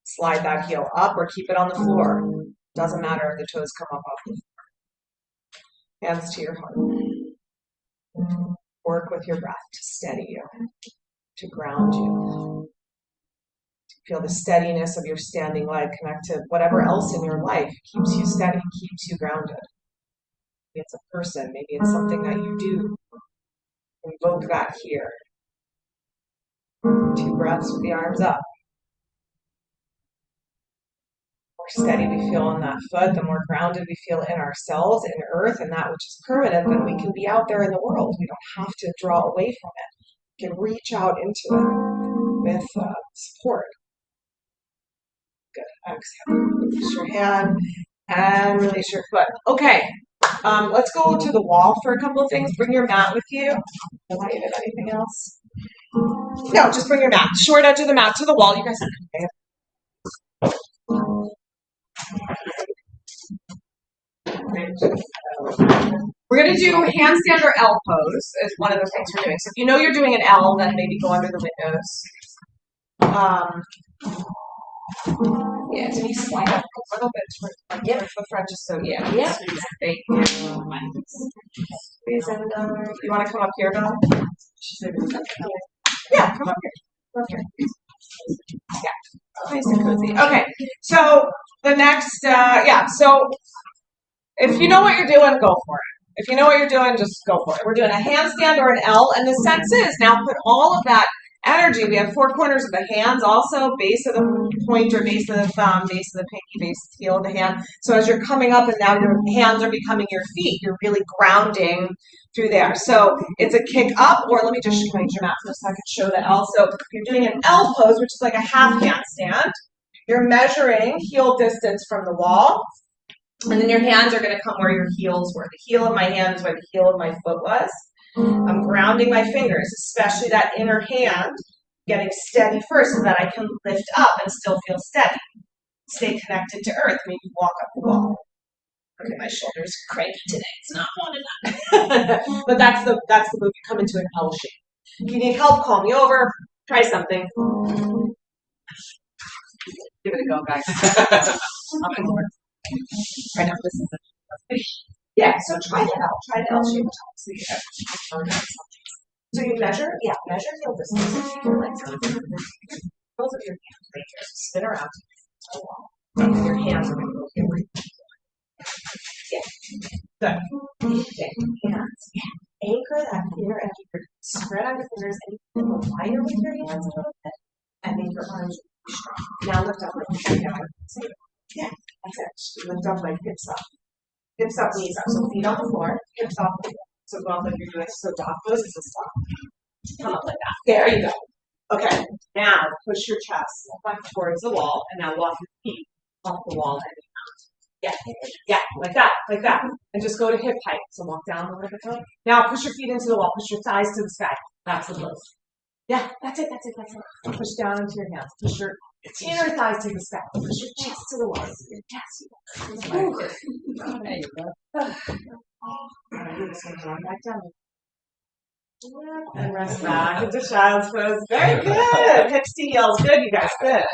Slide that heel up or keep it on the floor. Doesn't matter if the toes come up off the floor. Hands to your heart. Work with your breath to steady you, to ground you. To feel the steadiness of your standing leg connect to whatever else in your life keeps you steady, keeps you grounded. Maybe it's a person, maybe it's something that you do. Invoke that here. 2 breaths with the arms up. The more steady we feel on that foot, the more grounded we feel in ourselves, in earth, and that which is permanent, then we can be out there in the world. We don't have to draw away from it. We can reach out into it with support. Good. Exhale. Release your hand and release your foot. Okay. Let's go to the wall for a couple of things. Bring your mat with you. Don't need anything else. No, just bring your mat. Short edge of the mat to the wall. You guys can We're going to do handstand or L pose is one of the things we're doing. So if you know you're doing an L, then maybe go under the windows. Denise, slide up a little bit towards the front, just so, yeah. Thank you. You want to come up here, Bill? Yeah, come up here. Come up here. Yeah, nice and cozy. Okay, so the next, so if you know what you're doing, go for it. If you know what you're doing, just go for it. We're doing a handstand or an L, and the sense is now put all of that energy. We have 4 corners of the hands also, base of the pointer, base of the thumb, base of the pinky, base of the heel of the hand. So as you're coming up and now your hands are becoming your feet, you're really grounding through there. So it's a kick up, or let me just change your mat for a second, show that also. You're doing an L pose, which is like a half handstand. You're measuring heel distance from the wall. And then your hands are going to come where your heels were. The heel of my hand is where the heel of my foot was. I'm grounding my fingers, especially that inner hand, getting steady first so that I can lift up and still feel steady. Stay connected to earth, maybe walk up the wall. Okay, my shoulder's cranky today. It's not one enough. But that's the move. You come into an L shape. If you need help, call me over. Try something. Give it a go, guys. I'll come over. Right now, this is it. Yeah, so try the L. Try the L shape. So you measure, measure heel distance. Keep your legs out. Both of your hands right here. Spin around to the wall. And your hands are going to go here. Yeah. Good. Okay. Hands. Yeah. Anchor that inner edge of your spread out your fingers and you go wider with your hands a little bit. And make your arms really strong. Now lift up like yeah. That's it. Lift up like hips up. Hips up, knees up. So feet on the floor, hips off the floor. So go up like you're doing so dog pose is a stop. Come up like that. There you go. Okay. Now push your chest back towards the wall and now walk your feet off the wall and down. Yeah, like that, like that. And just go to hip height. So walk down a little bit. Now push your feet into the wall. Push your thighs to the sky. That's the pose. Yeah, that's it, that's it, that's it. Push down into your hands. Push your inner thighs to the sky. Push your chest to the wall. Your chest. There you go. This one going back down. And rest back into child's pose. Very good. Hips to heels. Good, you guys. Good.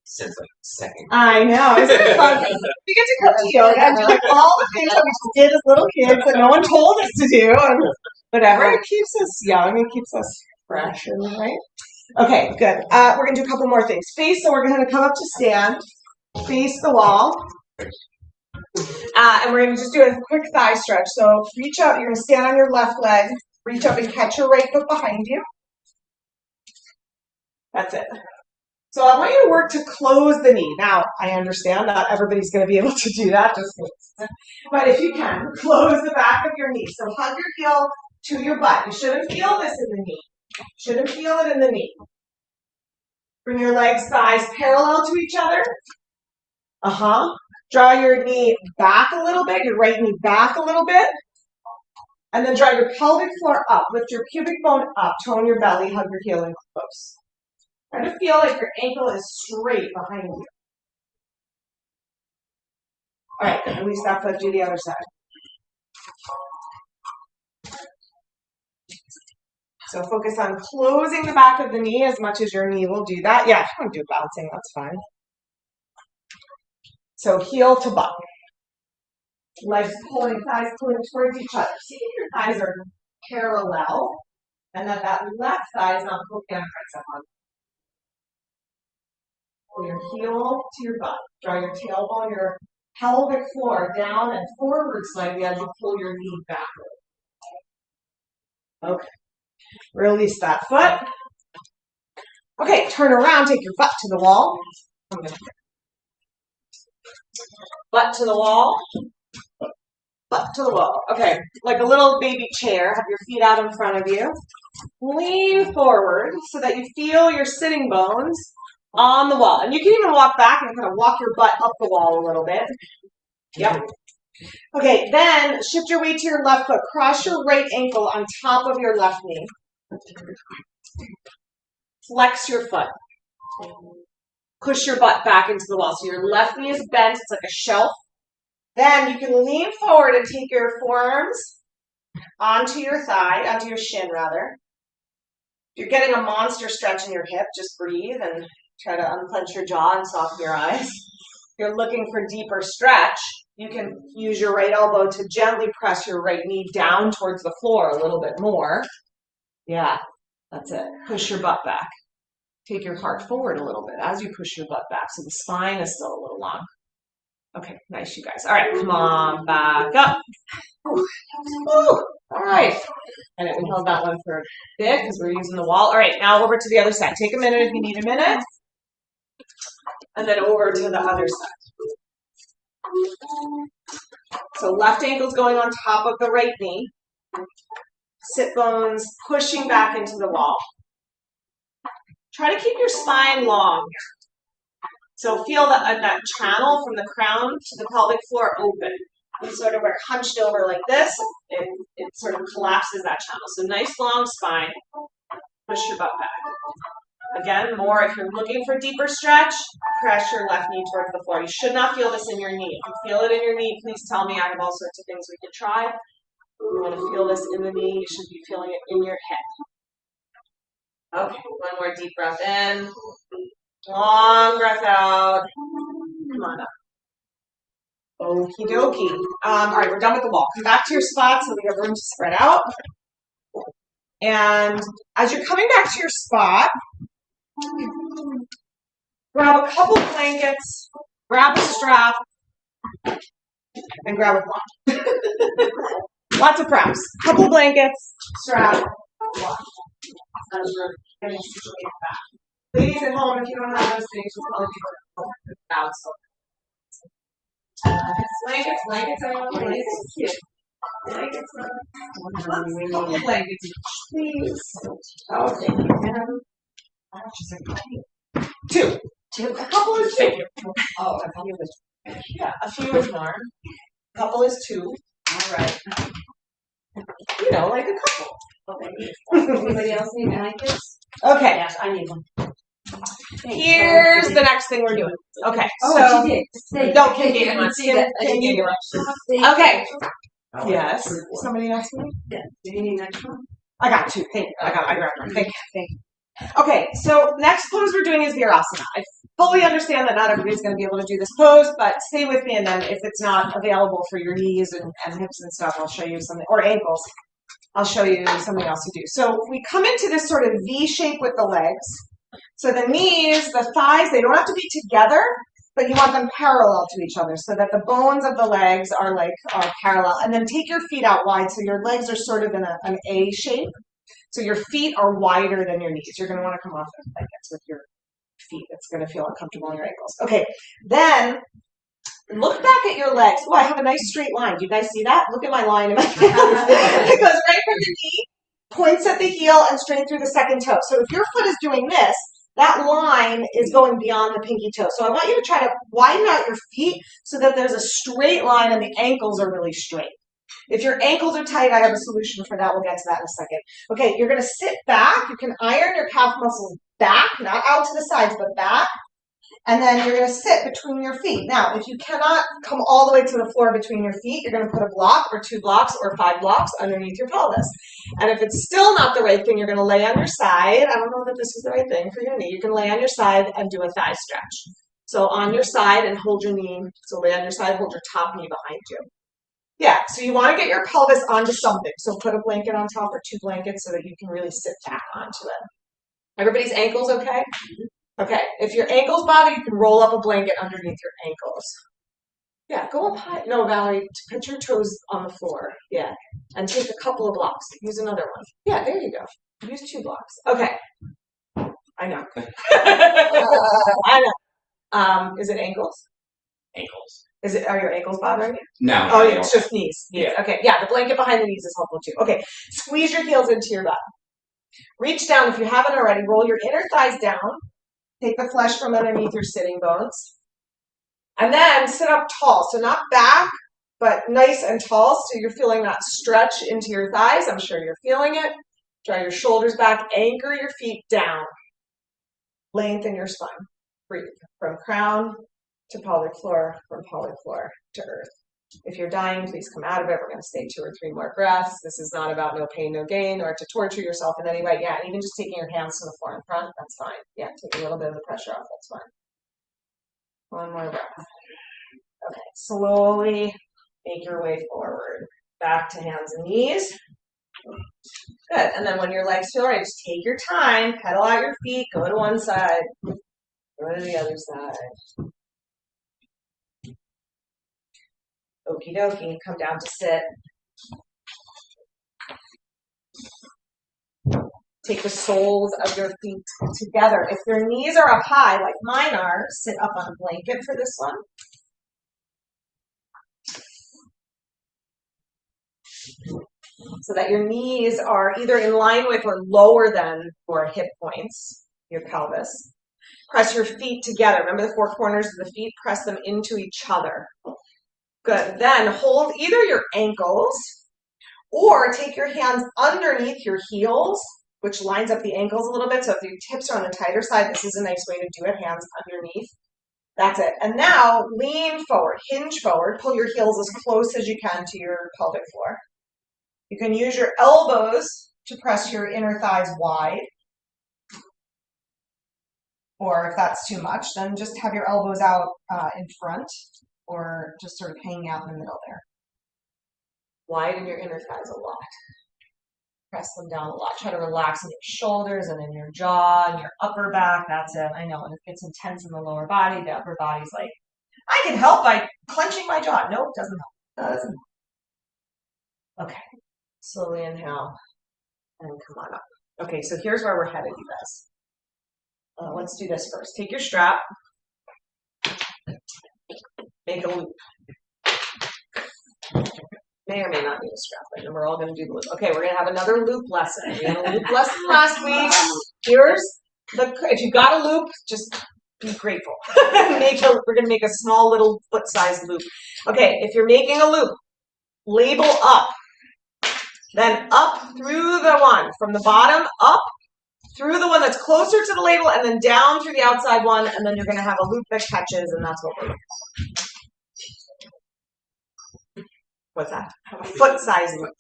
Since like second. I know. Isn't it fun? We get to come to yoga and do like all the things that we just did as little kids that no one told us to do, and whatever. It keeps us young. It keeps us fresh, and right. Okay, good. We're gonna do a couple more things. Face. So we're gonna come up to stand. Face the wall. And we're going to just do a quick thigh stretch. So reach up. You're going to stand on your left leg. Reach up and catch your right foot behind you. That's it. So I want you to work to close the knee. Now, I understand not everybody's going to be able to do that. But if you can, close the back of your knee. So hug your heel to your butt. You shouldn't feel this in the knee. Shouldn't feel it in the knee. Bring your legs, thighs parallel to each other. Draw your knee back a little bit, your right knee back a little bit. And then draw your pelvic floor up. Lift your pubic bone up. Tone your belly. Hug your heel in close. Try to feel like your ankle is straight behind you. All right, release that foot. Do the other side. So focus on closing the back of the knee as much as your knee will do that. Yeah, if you want to do bouncing, that's fine. So heel to butt. Legs pulling, thighs pulling towards each other. See if your thighs are parallel and that left thigh is not poking out right on. Pull your heel to your butt. Draw your tailbone, your pelvic floor down and forward slightly as you pull your knee backward. Okay. Release that foot. Okay, turn around, take your butt to the wall. Butt to the wall. Butt to the wall. Okay, like a little baby chair. Have your feet out in front of you. Lean forward so that you feel your sitting bones on the wall. And you can even walk back and kind of walk your butt up the wall a little bit. Yep. Okay, then shift your weight to your left foot. Cross your right ankle on top of your left knee. Flex your foot. Push your butt back into the wall. So your left knee is bent. It's like a shelf. Then you can lean forward and take your forearms onto your thigh, onto your shin rather. If you're getting a monster stretch in your hip, just breathe and try to unclench your jaw and soften your eyes. If you're looking for deeper stretch, you can use your right elbow to gently press your right knee down towards the floor a little bit more. Yeah, that's it. Push your butt back. Take your heart forward a little bit as you push your butt back so the spine is still a little long. Okay, nice, you guys. All right, come on, back up. Ooh. All right. And we held that one for a bit because we're using the wall. All right, now over to the other side. Take a minute if you need a minute. And then over to the other side. So left ankle's going on top of the right knee. Sit bones pushing back into the wall. Try to keep your spine long. So feel that channel from the crown to the pelvic floor open. And sort of are hunched over like this, it sort of collapses that channel. So nice long spine. Push your butt back. Again, more if you're looking for deeper stretch, press your left knee towards the floor. You should not feel this in your knee. If you feel it in your knee, please tell me. I have all sorts of things we can try. You want to feel this in the knee, you should be feeling it in your hip. Okay, one more deep breath in. Long breath out. Come on up. Okie dokie. All right, we're done with the wall. Come back to your spot so we have room to spread out. And as you're coming back to your spot, grab a couple blankets, grab a strap, and grab a block. Lots of props. Couple blankets, strap, block. Ladies at home, if you don't have those things, just tell people out. Blankets, blankets, blankets. Couple blankets, please. Okay. Two. A couple is two. Oh, a couple is two. Yeah, a few is more. A couple is two. All right. You know, like a couple. Okay. Anybody else need blankets? Okay. Yes, I need one. Here's the next thing we're doing. Okay. Oh, So she did. Say, no, can Kim, you see that? can you? Okay. Yes. Somebody next to me? Yeah. Do you need an extra one? I got two. Thank you. I grabbed one. Thank you. Okay, so next pose we're doing is Virasana. I fully understand that not everybody's going to be able to do this pose, but stay with me, and then if it's not available for your knees and hips and stuff, I'll show you something, or ankles, I'll show you something else to do. So we come into this sort of V shape with the legs. So the knees, the thighs, they don't have to be together, but you want them parallel to each other so that the bones of the legs are parallel. And then take your feet out wide so your legs are sort of in an A shape. So your feet are wider than your knees. You're going to want to come off the blankets with your feet. It's going to feel uncomfortable in your ankles. Okay, then look back at your legs. Oh, I have a nice straight line. Do you guys see that? Look at my line in my hands. It goes right from the knee, points at the heel, and straight through the second toe. So if your foot is doing this, that line is going beyond the pinky toe. So I want you to try to widen out your feet so that there's a straight line and the ankles are really straight. If your ankles are tight, I have a solution for that. We'll get to that in a second. Okay, you're going to sit back. You can iron your calf muscles back, not out to the sides, but back. And then you're going to sit between your feet. Now, if you cannot come all the way to the floor between your feet, you're going to put a block or 2 blocks or 5 blocks underneath your pelvis. And if it's still not the right thing, you're going to lay on your side. I don't know that this is the right thing for your knee. You can lay on your side and do a thigh stretch. So on your side and hold your knee. So lay on your side, hold your top knee behind you. Yeah, so you want to get your pelvis onto something. So put a blanket on top or 2 blankets so that you can really sit back onto it. Everybody's ankles okay? Okay, if your ankles bother, you can roll up a blanket underneath your ankles. Yeah, go up high. No, Valerie, put your toes on the floor. Yeah, and take a couple of blocks. Use another one. Yeah, there you go. Use 2 blocks. Okay. I know. I know. Is it ankles? Ankles. Are your ankles bothering you? No. Oh, it's just knees. Yeah. Okay, yeah, the blanket behind the knees is helpful too. Okay, squeeze your heels into your butt. Reach down, if you haven't already, roll your inner thighs down. Take the flesh from underneath your sitting bones. And then sit up tall. So not back, but nice and tall. So you're feeling that stretch into your thighs. I'm sure you're feeling it. Draw your shoulders back. Anchor your feet down. Lengthen your spine. Breathe from crown to pelvic floor, from pelvic floor to earth. If you're dying, please come out of it. We're going to stay 2 or 3 more breaths. This is not about no pain, no gain, or to torture yourself in any way. Yeah, even just taking your hands to the floor in front, that's fine. Yeah, take a little bit of the pressure off, that's fine. One more breath. Okay, slowly make your way forward. Back to hands and knees. Good, and then when your legs feel right, just take your time, pedal out your feet, go to one side, go to the other side. Okie dokie, come down to sit. Take the soles of your feet together. If your knees are up high, like mine are, sit up on a blanket for this one. So that your knees are either in line with or lower than your hip points, your pelvis. Press your feet together. Remember the four corners of the feet? Press them into each other. Good. Then hold either your ankles or take your hands underneath your heels, which lines up the ankles a little bit. So if your hips are on the tighter side, this is a nice way to do it, hands underneath. That's it. And now lean forward, hinge forward, pull your heels as close as you can to your pelvic floor. You can use your elbows to press your inner thighs wide. Or if that's too much, then just have your elbows out in front or just sort of hanging out in the middle there. Widen your inner thighs a lot. Press them down a lot. Try to relax in your shoulders and in your jaw and your upper back. That's it. I know. And it gets intense in the lower body. The upper body's like, I can help by clenching my jaw. No, it doesn't help. It doesn't help. Okay. Slowly inhale and come on up. Okay, so here's where we're headed, you guys. Let's do this first. Take your strap. Make a loop. May or may not need a strap, but then we're all going to do the loop. Okay, we're going to have another loop lesson. We had a loop lesson last week. If you got a loop, just be grateful. We're going to make a small little foot-sized loop. Okay, if you're making a loop, label up. Then up through the one. From the bottom, up through the one that's closer to the label, and then down through the outside one, and then you're going to have a loop that catches, and that's what we're looking for. What's that? Foot size loop.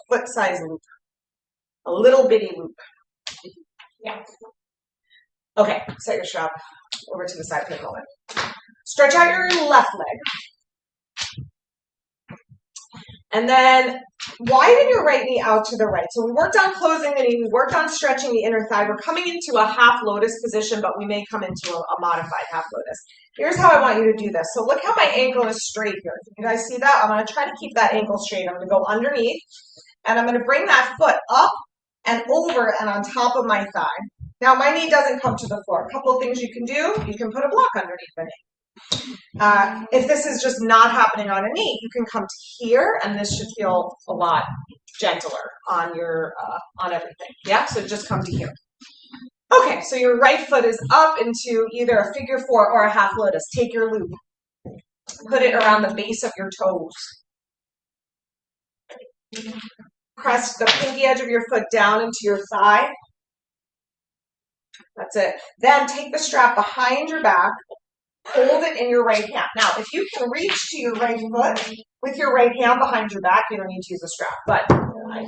Foot size loop. A little bitty loop. Yeah. Okay, set your strap over to the side for a moment. Stretch out your left leg. And then widen your right knee out to the right. So we worked on closing the knee, we worked on stretching the inner thigh. We're coming into a half lotus position, but we may come into a modified half lotus. Here's how I want you to do this. So look how my ankle is straight here. You guys see that? I'm going to try to keep that ankle straight. I'm going to go underneath, and I'm going to bring that foot up and over and on top of my thigh. Now, my knee doesn't come to the floor. A couple of things you can do. You can put a block underneath the knee. If this is just not happening on a knee, you can come to here, and this should feel a lot gentler on your on everything. Yeah, so just come to here. Okay, so your right foot is up into either a figure four or a half lotus. Take your loop, put it around the base of your toes. Press the pinky edge of your foot down into your thigh. That's it. Then take the strap behind your back. Hold it in your right hand. Now, if you can reach to your right foot with your right hand behind your back, you don't need to use a strap. But I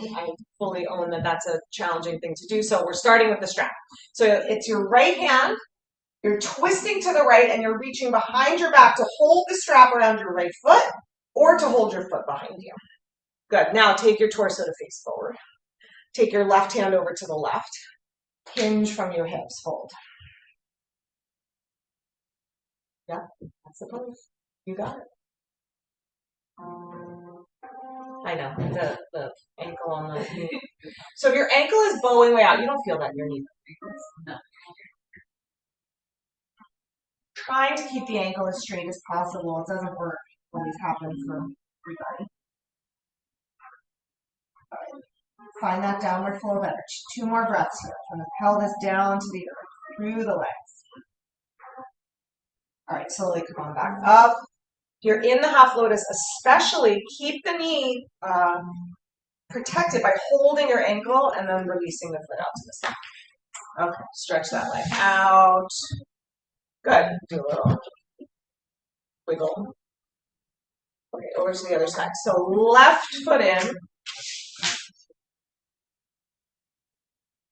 fully own that that's a challenging thing to do. So we're starting with the strap. So it's your right hand. You're twisting to the right, and you're reaching behind your back to hold the strap around your right foot or to hold your foot behind you. Good. Now take your torso to face forward. Take your left hand over to the left. Hinge from your hips. Fold. Yeah, that's the pose. You got it. I know, the ankle on the knee. So if your ankle is bowing way out, you don't feel that in your knee. No. Trying to keep the ankle as straight as possible. It doesn't work when these happen for everybody. Find that downward flow of energy. 2 more breaths here. From the pelvis down to the earth, through the legs. All right, slowly come on back up. If you're in the half lotus, especially keep the knee protected by holding your ankle and then releasing the foot out to the side. Okay, stretch that leg out. Good. Do a little wiggle. Okay, over to the other side. So left foot in.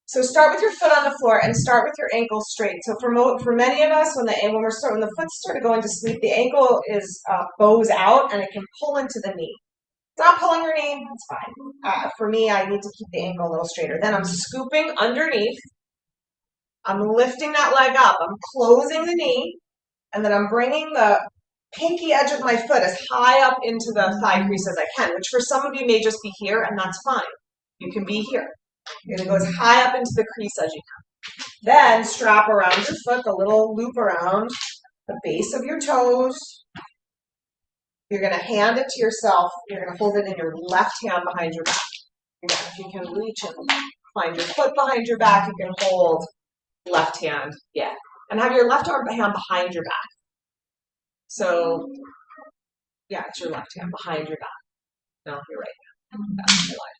So start with your foot on the floor and start with your ankle straight. So for many of us, when the foot started going to sleep, the ankle is bows out and it can pull into the knee. It's not pulling your knee, it's fine. For me, I need to keep the ankle a little straighter. Then I'm scooping underneath. I'm lifting that leg up. I'm closing the knee, and then I'm bringing the pinky edge of my foot as high up into the thigh crease as I can, which for some of you may just be here, and that's fine. You can be here. You're gonna go as high up into the crease as you can. Then strap around your foot, the little loop around the base of your toes. You're gonna hand it to yourself. You're gonna hold it in your left hand behind your back. Again, if you can reach and find your foot behind your back, you can hold left hand, yeah. And have your left hand behind your back. So, yeah, it's your left hand behind your back. No, your right hand. That's your life.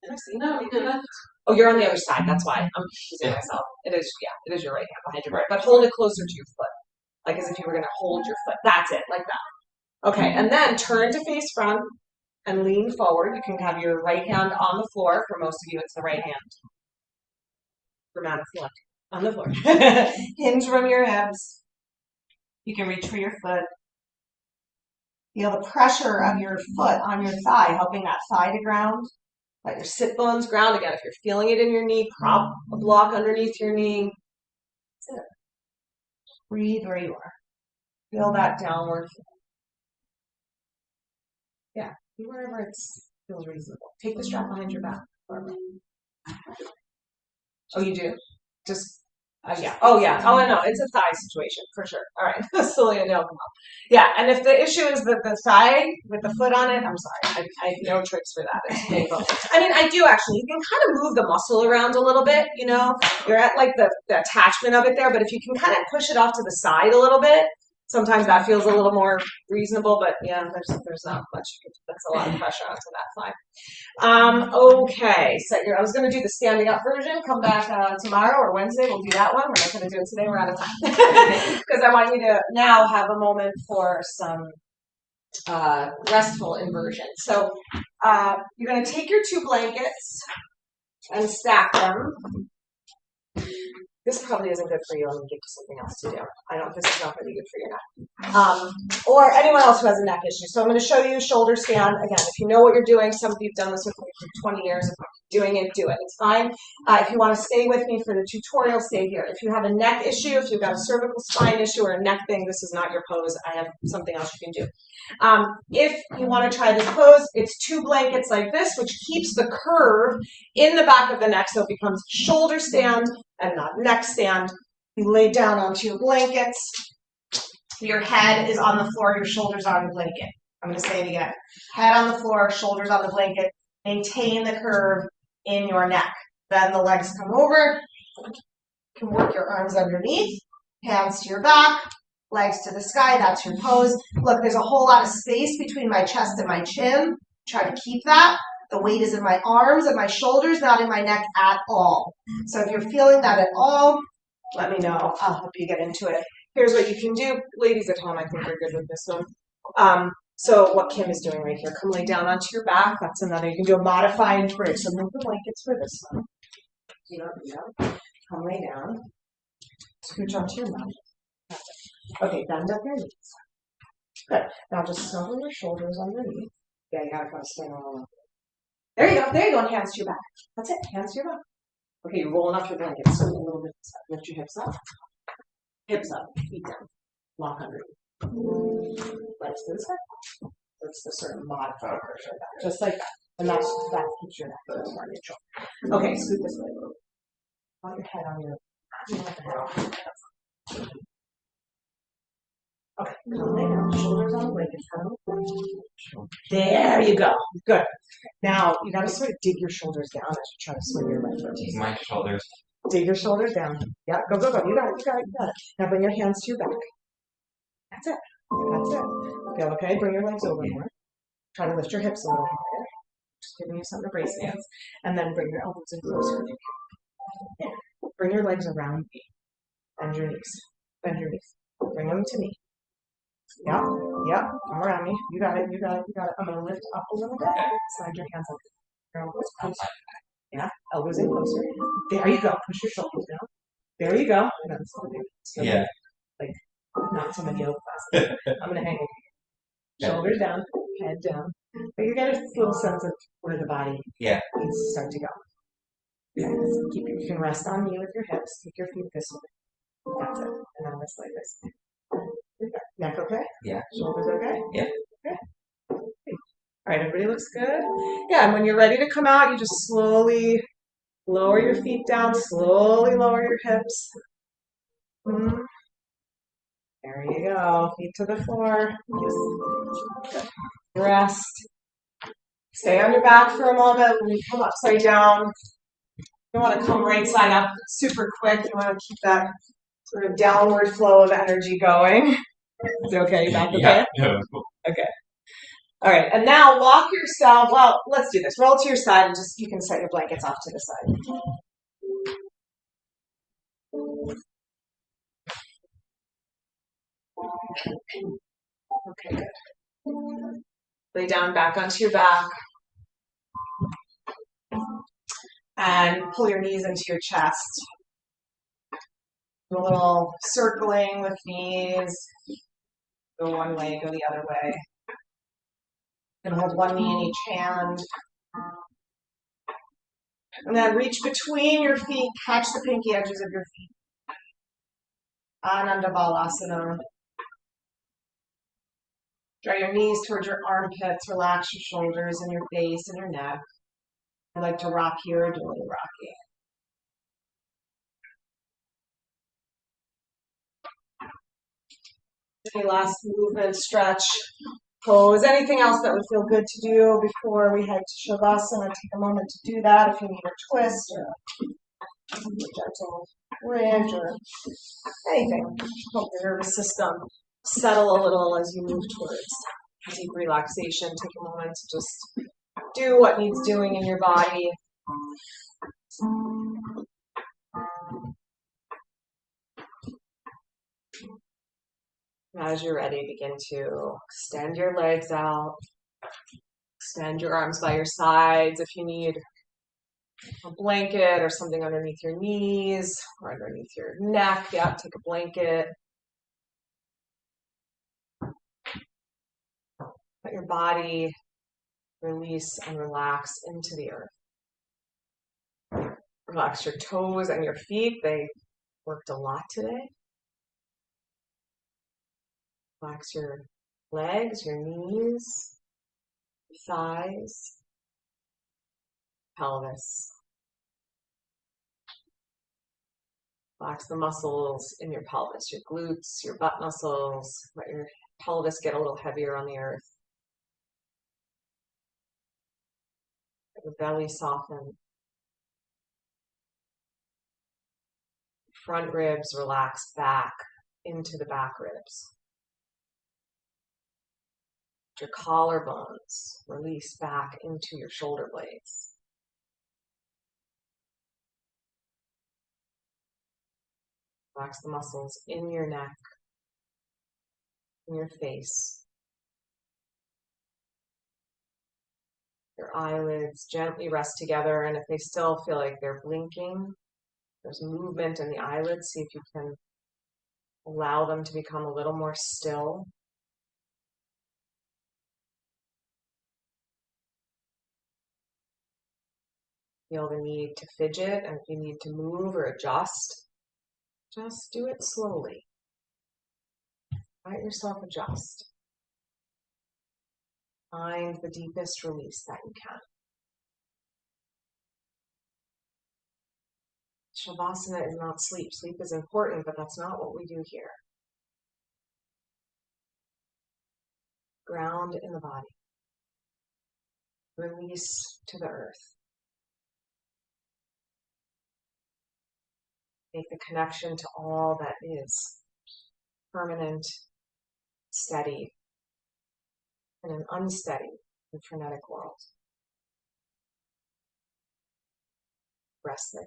Did I see? No, you did that. Oh, you're on the other side. That's why I'm confusing myself. It is, yeah, it is your right hand behind your back. But hold it closer to your foot, like as if you were going to hold your foot. That's it, like that. Okay, and then turn to face front and lean forward. You can have your right hand on the floor. For most of you, it's the right hand. For Matt, it's the left on the floor. Hinge from your hips. You can reach for your foot. Feel the pressure of your foot on your thigh, helping that thigh to ground. Let your sit bones ground again. If you're feeling it in your knee, prop a block underneath your knee. That's it. Breathe where you are. Feel that downward. Yeah, be wherever it feels reasonable. Take the strap behind your back. Oh, you do? Just, yeah. Oh, yeah. Oh, I know. It's a thigh situation for sure. All right. Celia, no, come on. Yeah, and if the issue is that the thigh with the foot on it, I'm sorry. I have no tricks for that. It's painful. I mean, I do actually. You can kind of move the muscle around a little bit, you know. You're at like the attachment of it there, but if you can kind of push it off to the side a little bit, sometimes that feels a little more reasonable, but yeah, there's not much. That's a lot of pressure onto that thigh. Okay, so I was going to do the standing up version. Come back tomorrow or Wednesday. We'll do that one. We're not going to do it today. We're out of time. Because I want you to now have a moment for some restful inversion. So you're going to take your 2 blankets and stack them. This probably isn't good for you. I'm going to give you something else to do. This is not going to be good for your neck. Or anyone else who has a neck issue. So I'm going to show you shoulder stand. Again, if you know what you're doing, some of you have done this with me for 20 years. If you're doing it, do it. It's fine. If you want to stay with me for the tutorial, stay here. If you have a neck issue, if you've got a cervical spine issue or a neck thing, this is not your pose. I have something else you can do. If you want to try this pose, it's 2 blankets like this, which keeps the curve in the back of the neck, so it becomes shoulder stand and not neck stand. You lay down onto your blankets. Your head is on the floor, your shoulders are on the blanket. I'm going to say it again. Head on the floor, shoulders on the blanket. Maintain the curve in your neck. Then the legs come over. You can work your arms underneath, hands to your back, legs to the sky. That's your pose. Look, there's a whole lot of space between my chest and my chin. Try to keep that. The weight is in my arms and my shoulders, not in my neck at all. So if you're feeling that at all, let me know. I'll help you get into it. Here's what you can do. Ladies at home, I think are good with this one. So what Kim is doing right here, come lay down onto your back. That's another. You can do a modified bridge. So move the blankets for this one. Come lay down. Scooch onto your mat. Okay, bend up your knees. Good. Now just snuggle your shoulders underneath. Yeah, you gotta kind of stand all over. There you go. There you go. Hands to your back. That's it. Hands to your back. Okay, you're rolling up your blankets. So a little bit. Lift your hips up. Hips up. Feet down. Lock underneath. Legs to the side. That's the sort of modified version of that. Just like that. And that keeps your neck more neutral. Okay, scoot this way. Want your head on your. Okay, come lay down. Shoulders on the blanket. There you go. Good. Now you got to sort of dig your shoulders down as you try to swing your leg. Dig my shoulders. Dig your shoulders down. Yeah, go, go, go. You got it. You got it. You got it. Now bring your hands to your back. That's it. That's it. Feel okay? Bring your legs over more. Try to lift your hips a little higher. Just giving you something to brace hands. And then bring your elbows in closer. Yeah. Bring your legs around me. Bend your knees. Bend your knees. Bring them to me. Yep, yep, come around me. You got it, you got it, you got it. I'm going to lift up a little bit. Slide your hands up. Your elbows closer. Yeah, elbows in closer. There you go. Push your shoulders down. There you go. No, it's gonna be like not somebody else. I'm going to hang it. Shoulders down, head down. But you get a little sense of where the body needs to start to go. You can rest on me with your hips. Take your feet this way. That's it. And then this like this. Neck okay? Yeah. Shoulders okay? Yeah. Okay. All All right, everybody looks good? Yeah, and when you're ready to come out, you just slowly lower your feet down, slowly lower your hips. Mm, there you go. Feet to the floor. Just rest. Stay on your back for a moment. When you come upside down, you want to come right side up super quick. You want to keep that sort of downward flow of energy going. Is it okay? You back okay? Yeah. Okay. All right, and now walk yourself. Well, let's do this. Roll to your side and just you can set your blankets off to the side. Okay, good. Lay down back onto your back and pull your knees into your chest. Do a little circling with knees. Go one way, go the other way. And hold one knee in each hand. And then reach between your feet, catch the pinky edges of your feet. Ananda Balasana. Draw your knees towards your armpits, relax your shoulders and your face and your neck. I like to rock you or do a little rocky. Any last movement, stretch, pose, anything else that would feel good to do before we head to Shavasana. Take a moment to do that if you need a twist or a gentle bridge or anything. Help the nervous system settle a little as you move towards deep relaxation. Take a moment to just do what needs doing in your body. As you're ready, begin to extend your legs out. Extend your arms by your sides if you need a blanket or something underneath your knees or underneath your neck. Yeah, take a blanket. Let your body release and relax into the earth. Relax your toes and your feet. They worked a lot today. Relax your legs, your knees, thighs, pelvis. Relax the muscles in your pelvis, your glutes, your butt muscles. Let your pelvis get a little heavier on the earth. Let your belly soften. Front ribs relax back into the back ribs. Your collarbones release back into your shoulder blades. Relax the muscles in your neck, in your face. Your eyelids gently rest together, and if they still feel like they're blinking, there's movement in the eyelids. See if you can allow them to become a little more still. Feel the need to fidget, and if you need to move or adjust, just do it slowly. Let yourself adjust. Find the deepest release that you can. Shavasana is not sleep. Sleep is important, but that's not what we do here. Ground in the body. Release to the earth. Make the connection to all that is permanent, steady, in an unsteady and frenetic world. Rest there.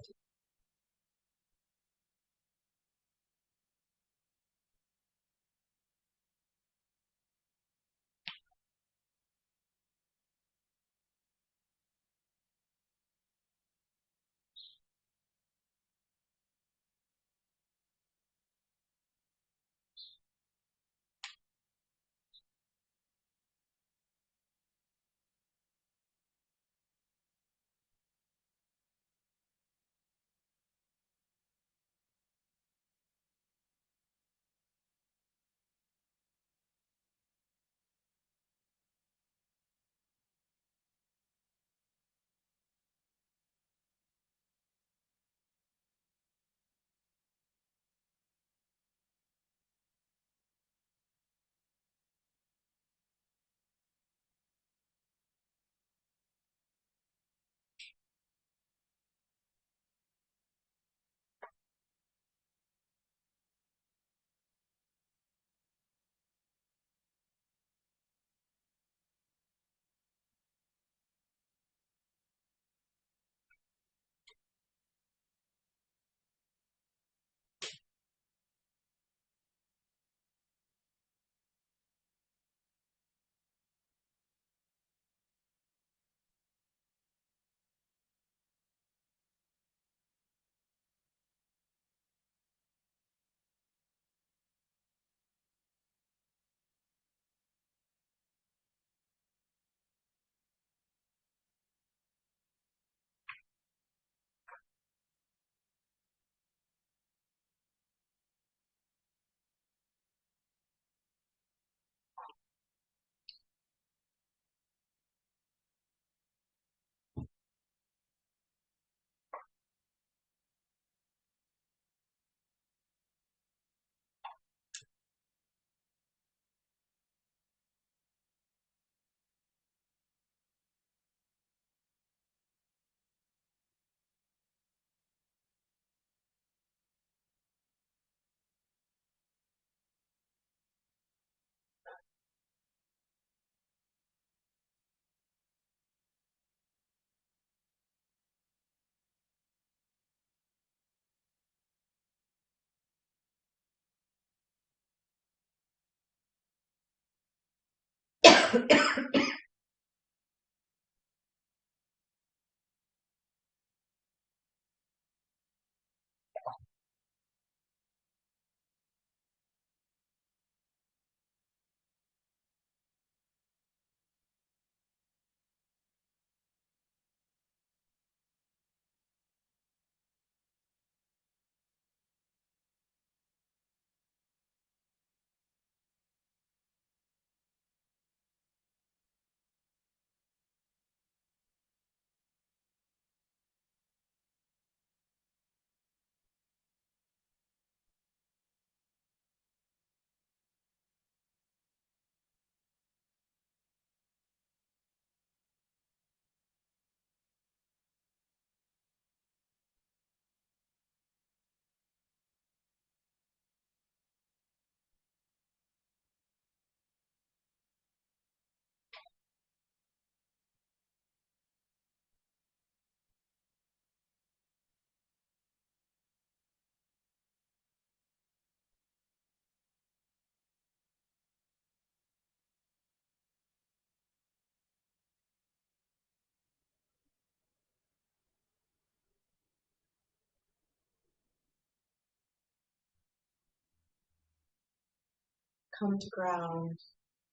Come to ground.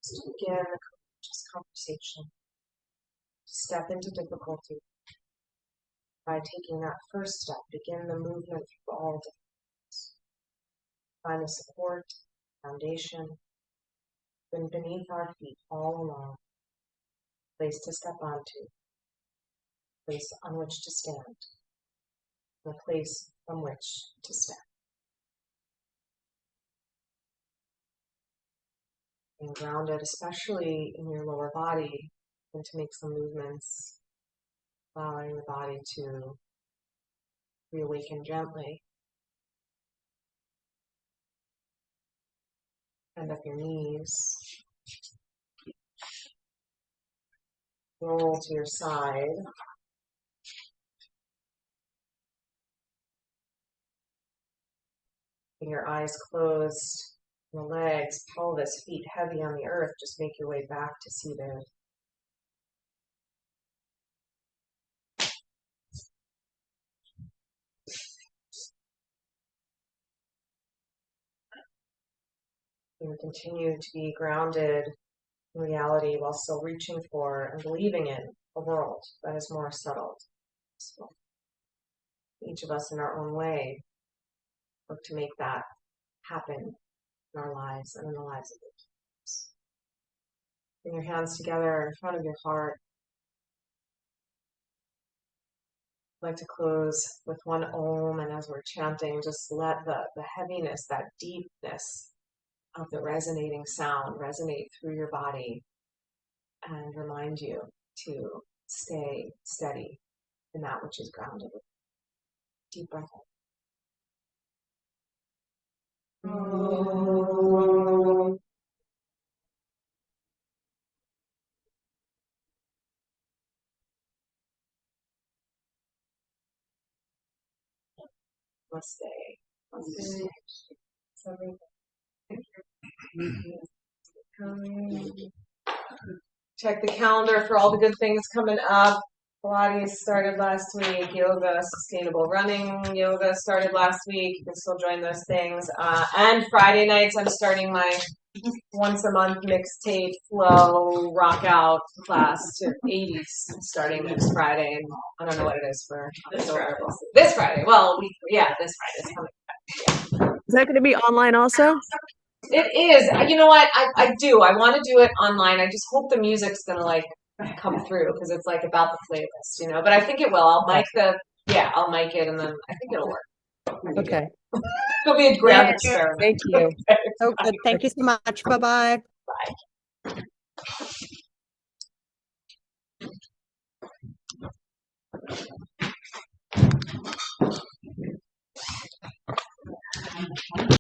Just begin a conscious conversation. Step into difficulty. By taking that first step, begin the movement through all difficulties. Find the support, foundation, then beneath our feet all along. Place to step onto, place on which to stand, and a place from which to step. Being grounded, especially in your lower body, and to make some movements, allowing your body to reawaken gently. Bend up your knees. Roll to your side. Keeping your eyes closed, the legs, pelvis, feet heavy on the earth. Just make your way back to seated. You continue to be grounded in reality while still reaching for and believing in a world that is more settled. So each of us in our own way work to make that happen in our lives and in the lives of others. Bring your hands together in front of your heart. I'd like to close with one Om, and as we're chanting, just let the heaviness, that deepness of the resonating sound resonate through your body and remind you to stay steady in that which is grounded. Deep breath in. Namaste. Namaste. Check the calendar for all the good things coming up. Pilates started last week. Yoga, sustainable running yoga started last week. You can still join those things. And Friday nights, I'm starting my once a month mixtape flow rock out class to 80s starting next Friday. And I don't know what it is for October. This Friday. Well, this Friday is coming. Is that going to be online also? It is. You know what? I do. I want to do it online. I just hope the music's going to like come through because it's like about the playlist, you know. But I think it will. I'll mic it and then I think it'll work. Okay. It'll be a grand experiment. Thank you. So good. Thank you so much. Bye-bye. Bye.